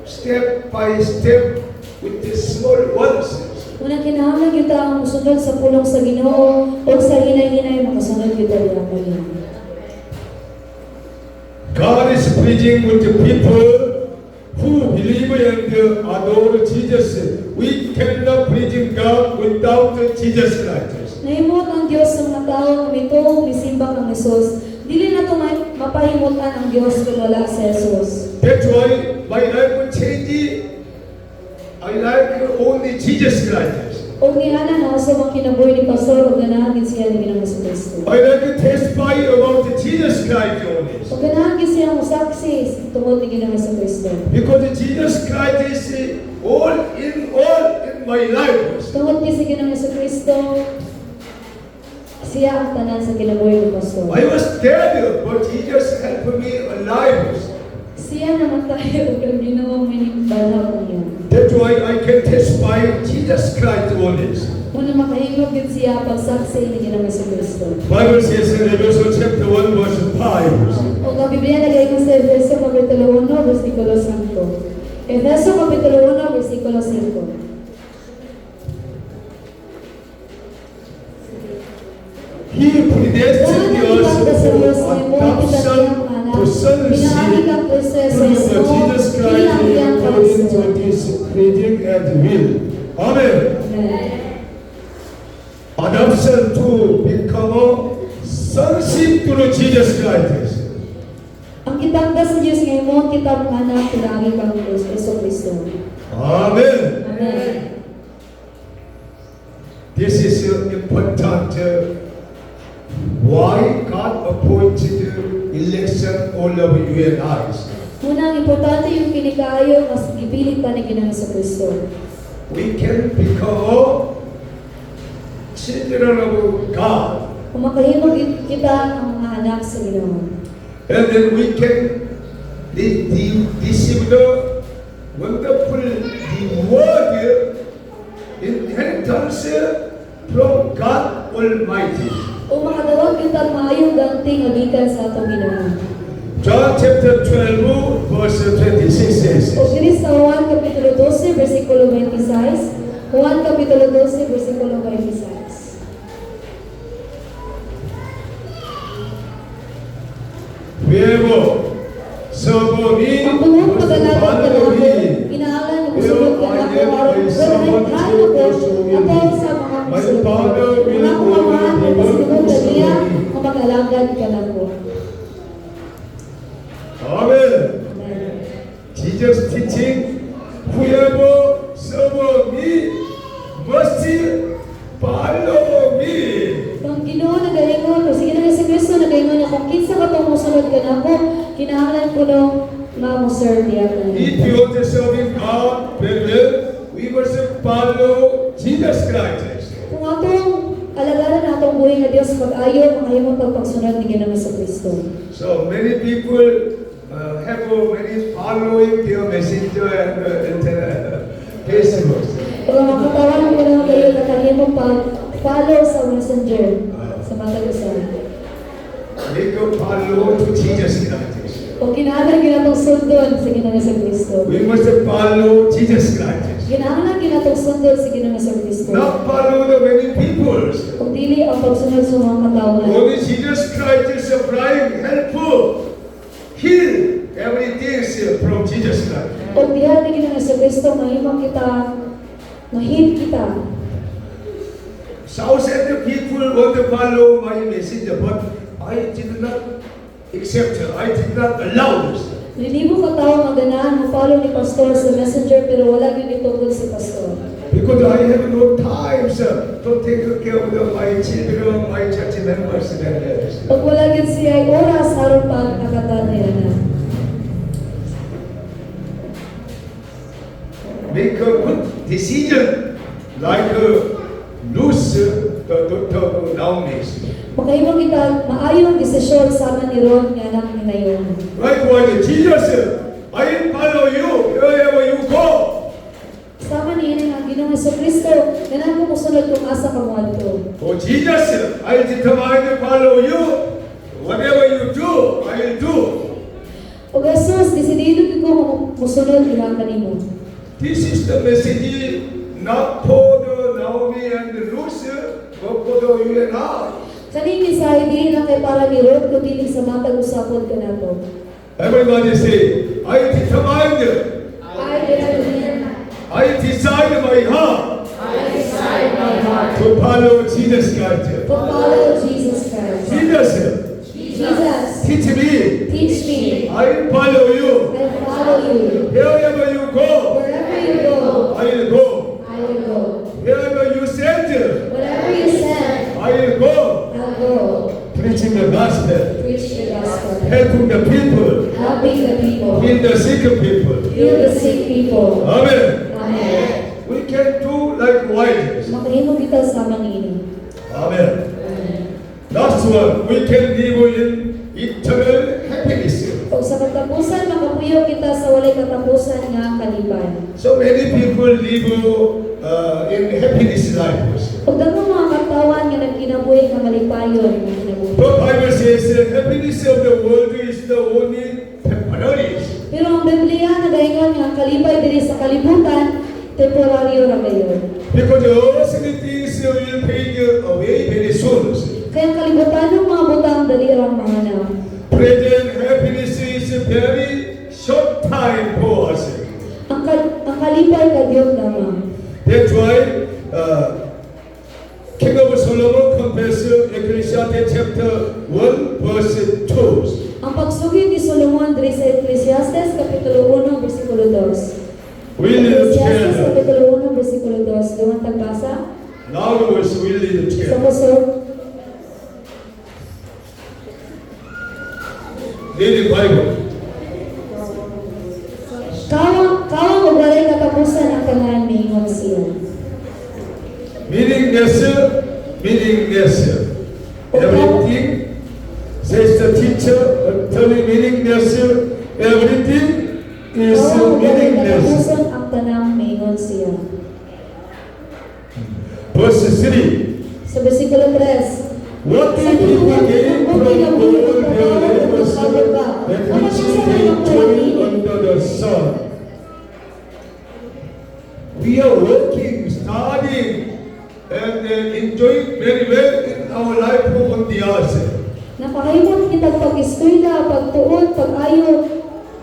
step by step with the small ones. Unang kinahanglan kita ang musunod sa pulong sa Ginoo o sa hinay-hinay makasunod kita diha kaniya. God is preaching with the people who believe and adore Jesus. We cannot preach God without Jesus Christ. Nahimot ang Dios sa mga tao nga mituo misimba kang Hesus. Dili na to mapahimutan ang Dios kung wala si Jesus. That's why my life will change. I like only Jesus Christ. O niana na sa mga kinabuhi ni Pastor o ganahan din siya ni Ginoong Jesucristo. I like to testify about the Jesus Christ only. O ganahan din siya ang saksi tungod ni Ginoong Jesucristo. Because Jesus Christ is all in my life. Tungod ni si Ginoong Jesucristo, siya ang tanan sa kinabuhi ni Pastor. I was dead, but Jesus helped me alive. Siya namatay ug ang Ginoo minibalaw niya. That's why I can testify Jesus Christ always. Muna makahimog gid siya pagsaksi ni Ginoo Kristo. Bible says in Revelation chapter 1 verse 5. O ang Biblia nagay sa Efeso kapitulo 1 bersikulo 5. Efeso kapitulo 1 bersikulo 5. He predestined us for adoption to sonship through Jesus Christ according to His pleasing and will. Amen. Adoption to become a sonship through Jesus Christ. Ang kitangga sa Diyos ngayon mo, kita mga anak, pinagi kang Yeso Kristo. Amen. Amen. This is important. Why God appointed election all of you and I. Muna, ang importante yung kinikayo, mas ipilit pa ni Ginoo sa Kristo. We can become children of God. Kung makahimog kita ang mga anak sa Ginoo. And then we can receive the wonderful reward inheritance from God Almighty. O makadawag kita maayong ganting agikan sa atong Ginoo. John chapter 12 verse 26 says, O diri sa Juan kapitulo 12 bersikulo 26, Juan kapitulo 12 bersikulo 26. Whoever serve me Ang buong must pag-alala ka follow na ako, me. inaalan ng musulog ka na ako, araw ko, sa mga musulog ka. Wala akong mamahan ng musulog ka niya, kung mag-alagad ka na ko. Amen. Jesus teaching, whoever serve me must follow me. Kung Ginoo nagaingon, o sige na si Kristo nagaingon na kung kinsa ka itong musunod ka na ako, kinahanglan ko nung ma-serve niya ka na. If you want to serve God very well, we must follow Jesus Christ. Kung atong alagaran na atong buhay na Diyos pag-ayo, makahimong pagpagsunod ni Ginoo sa Kristo. So many people have many following their messenger and Facebook. Kung makatawan ko na kayo na kahimong pag-follow sa messenger, sa mga tagusan. Make a follow to Jesus Christ. O kinahanglan ginatong sundon sa Ginoo sa Kristo. We must follow Jesus Christ. Kinahanglan ginatong sundon sa Ginoo sa Kristo. Not follow the many people. Kung dili ang pagsunod sa mga katawan. Only Jesus Christ is supplying helpful. Heal everything from Jesus Christ. Kung diha ni Ginoo sa Kristo, mahimong kita, mahit kita. Thousands of people want to follow my message, but I did not accept it. I did not allow this. Linibo ka tao ang ganahan mo follow ni Pastor sa messenger pero wala yun itungkol si Pastor. Because I have no time, sir, to take care of my children, my church members, and others. Pag wala yun siya ay oras, aron pa ang nakatan niya na. Make a good decision, like Luce, the Naomi. Makahimong kita maayong desisyon sama ni Ron nga anak ni Nayon. Likewise, Jesus, I follow you wherever you go. Sama ni ini ang Ginoong Jesucristo, ganan ko musunod kung asa ka mo adto. Oh Jesus, I determine to follow you. Whatever you do, I will do. O Jesus, desidido ko musunod ilang kanimo. This is the message not for the Naomi and the Luce, but for the you and I. Kaning mensahe dili lang kay para ni Ron kundi sa matag usapon kanato. Everybody say, I determined, I decide my heart to follow Jesus Christ. To follow Jesus Christ. Jesus, Jesus, teach me. teach me. I follow you. I follow you. Wherever you go, Wherever you go, I will go. I will go. Wherever you send, Whatever you send, I will go. I'll go. Preaching the gospel, Preach the gospel. helping the people, Helping the people. heal the sick people. Heal the sick people. Amen. Amen. We can do likewise. Makahimo kita sa mangini. Amen. Last one, we can live in eternal happiness. O sa katapusan, makapuyo sila sa walay katapusan nga kalipay. So many people live in happiness life. Ug daghang mga katawan nga nagkinabuhi nga malipayon nga kinabuhi. But Bible says the happiness of the world is the only temporary. Pero ang Biblia nagaingon nga ang kalipay diri sa kalibutan temporaryo ra gayon. Because earthly things will fade away very soon. Kaya ang kalibutan ng mga butang dali ra mahanap. Present happiness is a very short time for us. Ang kalipay kadiyot lamang. That's why King of Solomon confessed Ecclesiastes chapter 1 verse 2. Ang pagsugid ni Solomon diri sa Ecclesiastes kapitulo 1 bersikulo 2. Will Ecclesiastes tell. kapitulo 1 bersikulo 2. Duman tagbasa. Now was will Sa tell. kusog. Read the Bible. Kawang ug walay katapusan ang tanan miingon siya. Meaningless. Everything, says the teacher, telling meaningless, everything is Kawang ug walay meaningless. katapusan ang tanan miingon siya. Verse 3. Sa bersikulo 3. What Sa did people tinuod gain ng from okay nga all buhay their ng labors pagkawag ka. that Ano which siya sa they iyong toil pagkain? under the sun? We are working, studying, and enjoying very well in our life on the earth. Napakahimot kitang pag-eskwela, pagtuon, pag-ayo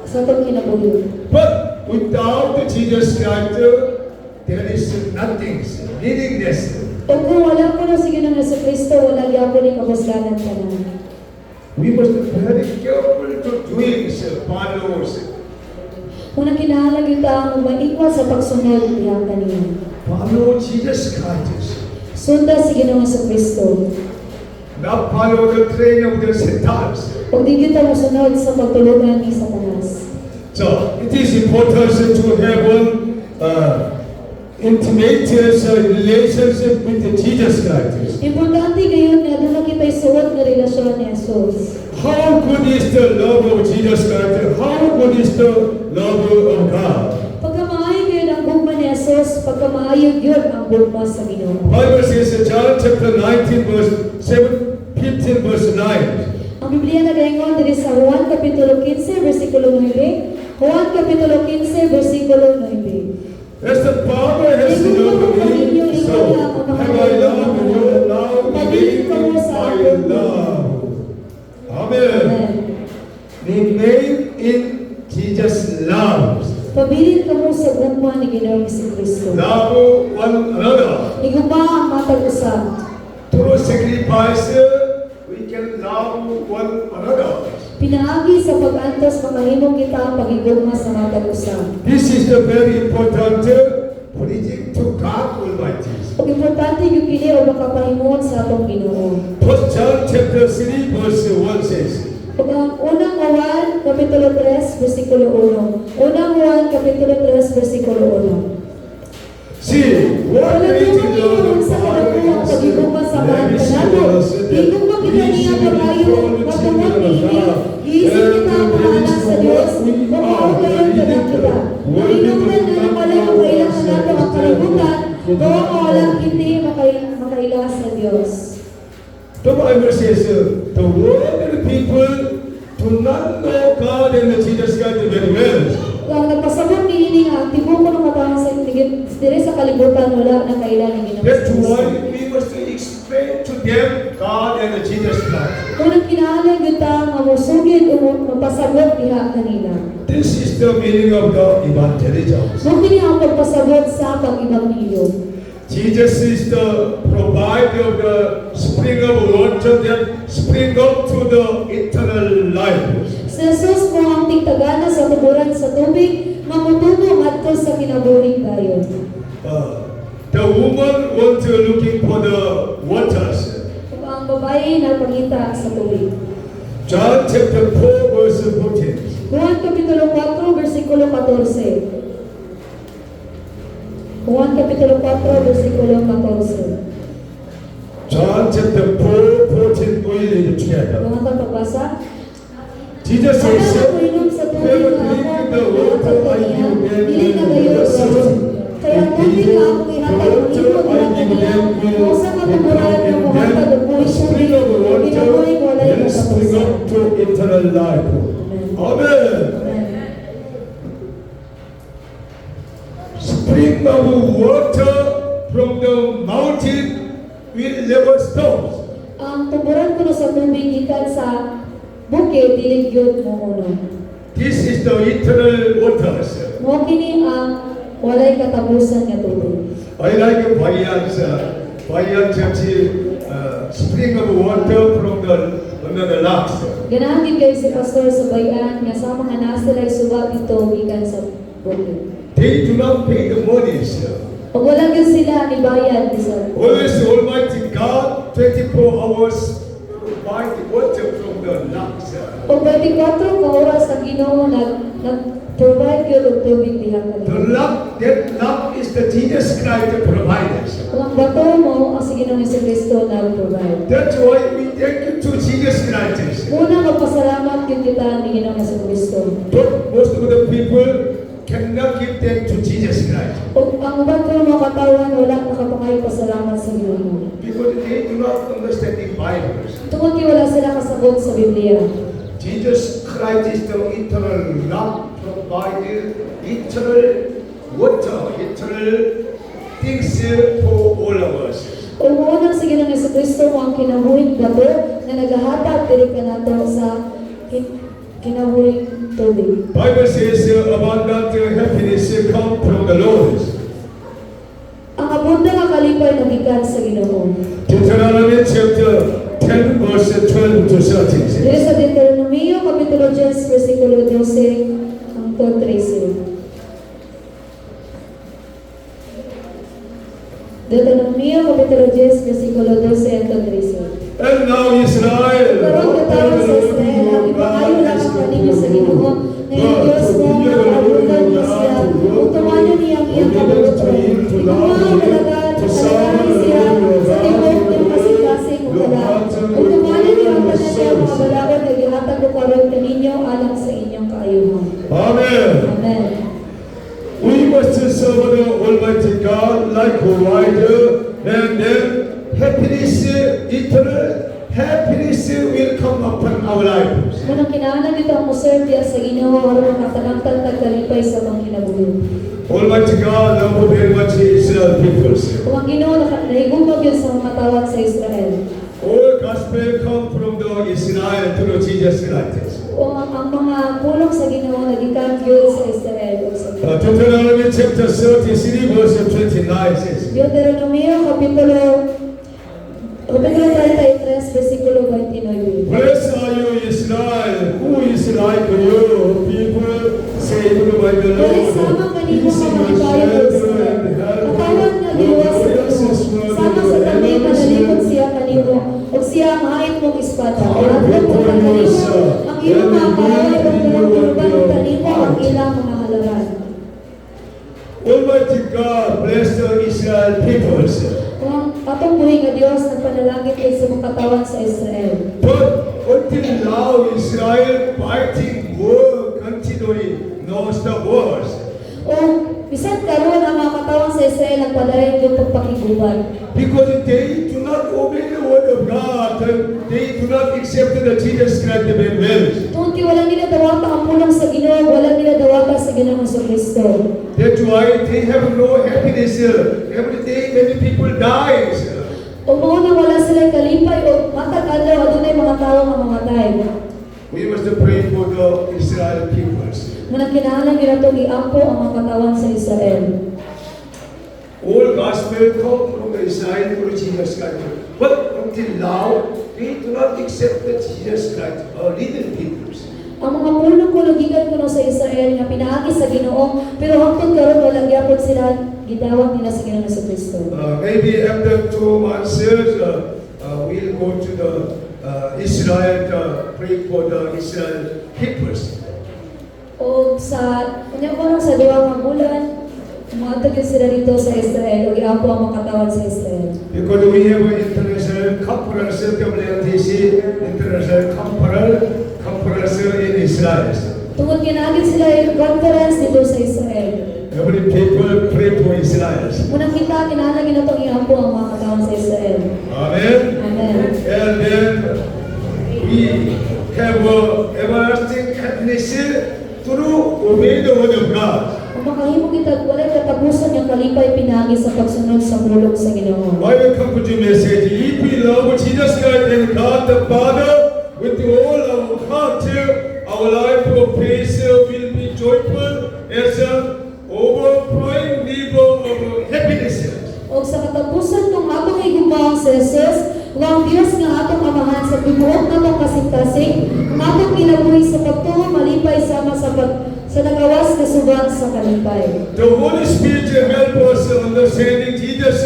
sa itong kinabuhi. But without Jesus Christ, there is nothing, meaningless. O kung wala ko na sa Ginoong Jesucristo, wala gyapon ni kabusganan tanan. We must be very careful to doing follows. Kung kinahanglan kita ang maikwa sa pagsunod niya kanina. Follow Jesus Christ. Sunda sa Ginoong Jesucristo. Not follow the train of the Satans. O di kita mosunod sa pagtulugan ni Satanas. So it is important to have one intimate relationship with Jesus Christ. Importante gayon nga doon na kita'y suwat nga relasyon ni Jesus. How good is the love of Jesus Christ? How good is the love of God? Pagka maayog yun ang bugma ni Jesus, pagka maayog yun ang bugma sa Ginoo. Bible says in John chapter 19 verse 15 verse 9. Ang Biblia nagaingon diri sa Juan kapitulo 15 bersikulo 9. Juan kapitulo 15 bersikulo 9. As the Father has loved me, so have I loved you. Now remain in my love. Amen. Remain in Jesus' love. Pabilin ka mo sa gugma ni Ginoong Jesucristo. Love one another. Iguma ang matag usa. Through sacrifice, we can love one another. Pinaagi sa pag-antos makahimo kita ang pagigugma sa matag usa. This is the very important preaching to God Almighty. Ug importante yung kini o makapahimuon sa atong Ginoo. First John chapter 3 verse 1 says, Ug ang unang Juan kapitulo 3 bersikulo 1. Unang Juan kapitulo 3 bersikulo 1. see, what Wala great naman love iyon the sa Father kadakuhang has pagigugma sa that mga He kanado. showed us that Tingog mo kita we niya should pag-ayo, be called matungod children of nini, God. iisip kita ang And pangalan that sa is Diyos, what we kung are, ako kayo the tanan kita. redeemed, Mahinungdan na ng walang kailangan nato ang kalibutan, kung ang walang hindi makaila sa Diyos. The Bible says, the worldly people do not know God and Jesus Christ very well. Ang nagpasabot ni Nini nga, tibo ko ng katawan sa diri sa kalibutan, wala na kailan ni Ginoong That's Jesucristo. why we must explain to them God and Jesus Christ. Kung nagkinahanglan kita nga musugid o magpasabot diha kanila. This is the meaning of the evangelism. Mungkin niya ang pagpasabot sa pag-ibanghilyo. Jesus is the provider of the spring of water that spring up to the eternal life. Si Jesus mo ang tigtagana sa tuburan sa tubig, mamutubo adto sa kinabuhing tayo. The woman was looking for the waters. Ug ang babae na pangita sa tubig. John chapter 4 verse 14. Juan kapitulo 4 bersikulo 14. Juan kapitulo 4 bersikulo 14. John chapter 4 14 we read together. Mga pagbasa. Jesus says, Ako inom sa tubig "Whoever nga ako drink the water I give them dili na will gayon be thirsty. kaya dili ka akong ihatag ang imo nila kaniya kung sa katuburan ng muhatag o buhay siya Spring of water ginabuhay ko na will spring up to eternal life. Amen. Spring of water from the mountain will never stop. ang tuburan ko na sa tubig gikan sa bukid dili gyud mo uno. This is the eternal waters. Mo kini ang walay katapusan nga tubig. I like Bayan Church, spring of water from the rocks. Ganahan gid kay si pastor sa bayan nga sa mga nasa lay suba dito gikan sa bukid. They do not pay the money, sir. Ug wala gyud sila ni bayad bisan. Always Almighty God, 24 hours, provide the water from the rocks. O 24 ka oras ang Ginoo nag-provide gyud og tubig diha The kanila. rock, that rock is the Jesus Christ the provider. Kung ang bato mo ang si Ginoong Jesucristo nag-provide. That's why we thank you to Jesus Christ. Una magpasalamat gyud kita ni Ginoong Jesucristo. But most of the people cannot give them to Jesus Christ Ug ang uban ko mga katawan wala nakapangayo pasalamat sa Ginoo. because they do not understand the Bible. Tungod kay wala sila kasabot sa Biblia. Jesus Christ is the eternal rock, provider eternal water, eternal things for all of us. Ug una sa Ginoong Jesucristo mo ang kinabuhing bato nga nagahatag diri kanato sa kinabuhing tubig. Bible says abundant happiness come from the Lord. Ang abunda nga kalipay nagikan sa Ginoo. Deuteronomy chapter 10 verse 12 to 13 Diri says, sa Deuteronomio kapitulo 10 bersikulo 12 hangtod 13. Deuteronomio kapitulo 10 bersikulo 12 hangtod 13. and now Israel, Karon katawag sa Israel, ang ipangayo lang ang kaninyo sa Ginoo, na yung Diyos mo nga kaabundan mo siya, ug tumanyo niya ang iyang kabubuton. Igumaw kalagaan siya sa tibok ng kasing-kasing o kala. Ug tumanyo niya ang tanan niya mga balaod na gihatag ko karon kaninyo alang sa inyong kaayuhan. Amen. Amen. We must serve the Almighty God like a rider, and then happiness, eternal happiness will come upon our lives. Munang kinahanglan dito ang muserve diya sa Ginoo aron makatanangtang tagkalipay sa mga kinabuhi. Almighty God love very much Israel people. Kung ang Ginoo nahigugmag yun sa mga tawag sa Israel. All gospel come from the Israel to the Jesus Christ. O ang mga pulong sa Ginoo nagikan gyud sa Israel ug sa Deuteronomy chapter 33 verse 29 says, Deuteronomio kapitulo 33 bersikulo 29. blessed are you Israel, who is like you, people saved by the Dili Lord. sama kanimo He is nga your magkayo shelter Israel. and help. Katawag nga giwas sa Ginoo. Sama sa tabi manalikod siya kanimo ug siya ang hait mong espada. At kung kanimo ang iyong mga kaaway ug karuban ug kanimo ang ilang mga halaran. Almighty God bless the Israel peoples. Kung atong buhi nga Dios nagpanalangin kay sa mga katawan sa Israel. But until now, Israel fighting war continually non-stop wars. O bisan karon ang mga katawan sa Israel nagpadayon yung pagpakiguban. Because they do not obey the word of God, they do not accept the Jesus Christ very well. Tungod kay wala nila dawata ang pulong sa Ginoo, wala nila dawata sa Ginoong Jesucristo. That's why they have no happiness. Every day many people die. O mauna wala sila kalipay o matag adlaw adunay mga tawo nga mamatay. We must pray for the Israel peoples. Muna kinahanglan gyud nato giampo ang mga katawan sa Israel. All gospel come from the Israel to Jesus Christ. But until now, they do not accept the Jesus Christ, our little peoples. Ang mga pulong ko gikan kuno sa Israel nga pinaagi sa Ginoo, pero hangtod karon wala gyapon sila gidawat nila sa Ginoong Jesucristo. Maybe after 2 months, we'll go to the Israel to pray for the Israel peoples. O sa kanya ko sa duwa nga bulan, Umatag sila dito sa Israel, o iampo ang mga katawan sa Israel. Because we have an international conference, WNTC, international conference in Israel. Tungod ginagid sila yung conference dito sa Israel. Every people pray for Israel. Munang kita, kinahanglan ginatong iampo ang mga katawan sa Israel. Amen. Amen. And then we have everlasting happiness through obey the word of God. Kung makahimo kita, walay katapusan yung kalipay pinagi sa pagsunod sa hulog sa Ginoo. I will come to the message. If we love Jesus Christ and God the Father with all our heart, our life of praise will be joyful as an overflowing river of happiness. O sa katapusan ng atong higugmaong sa Jesus, ang Diyos nga atong amahan sa bibuok na itong kasing-kasing, ang atong kinabuhi sa pagtuo malipay sama sa nagawas na suban sa kalipay. The Holy Spirit help us understanding Jesus,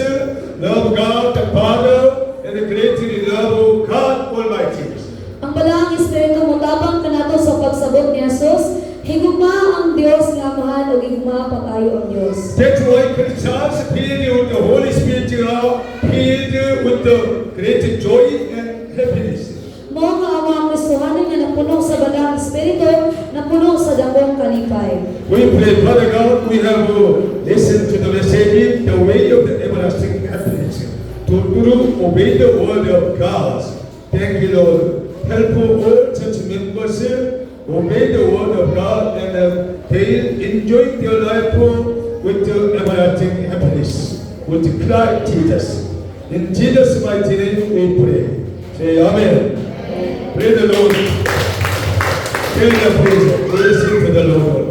love God the Father, and the great love of God Almighty. Ang balaang Espiritu mutabang kanato sa pagsabot ni Jesus, higugma ang Diyos nga amahan o higugma pag-ayo ang Diyos. That's why Christians filled with the Holy Spirit are filled with the great joy and happiness. Mo nga ang Kristohanon nga napuno sa balaang Espiritu, napuno sa dakong kalipay. We pray, Father God, we have listened to the message, the way of the everlasting happiness, to obey the word of God. Thank you, Lord. Help all church members obey the word of God and they enjoy their life with the everlasting happiness, with Christ Jesus. In Jesus' mighty name we pray. Say Amen. Praise the Lord. Praise the Lord. Praise to the Lord.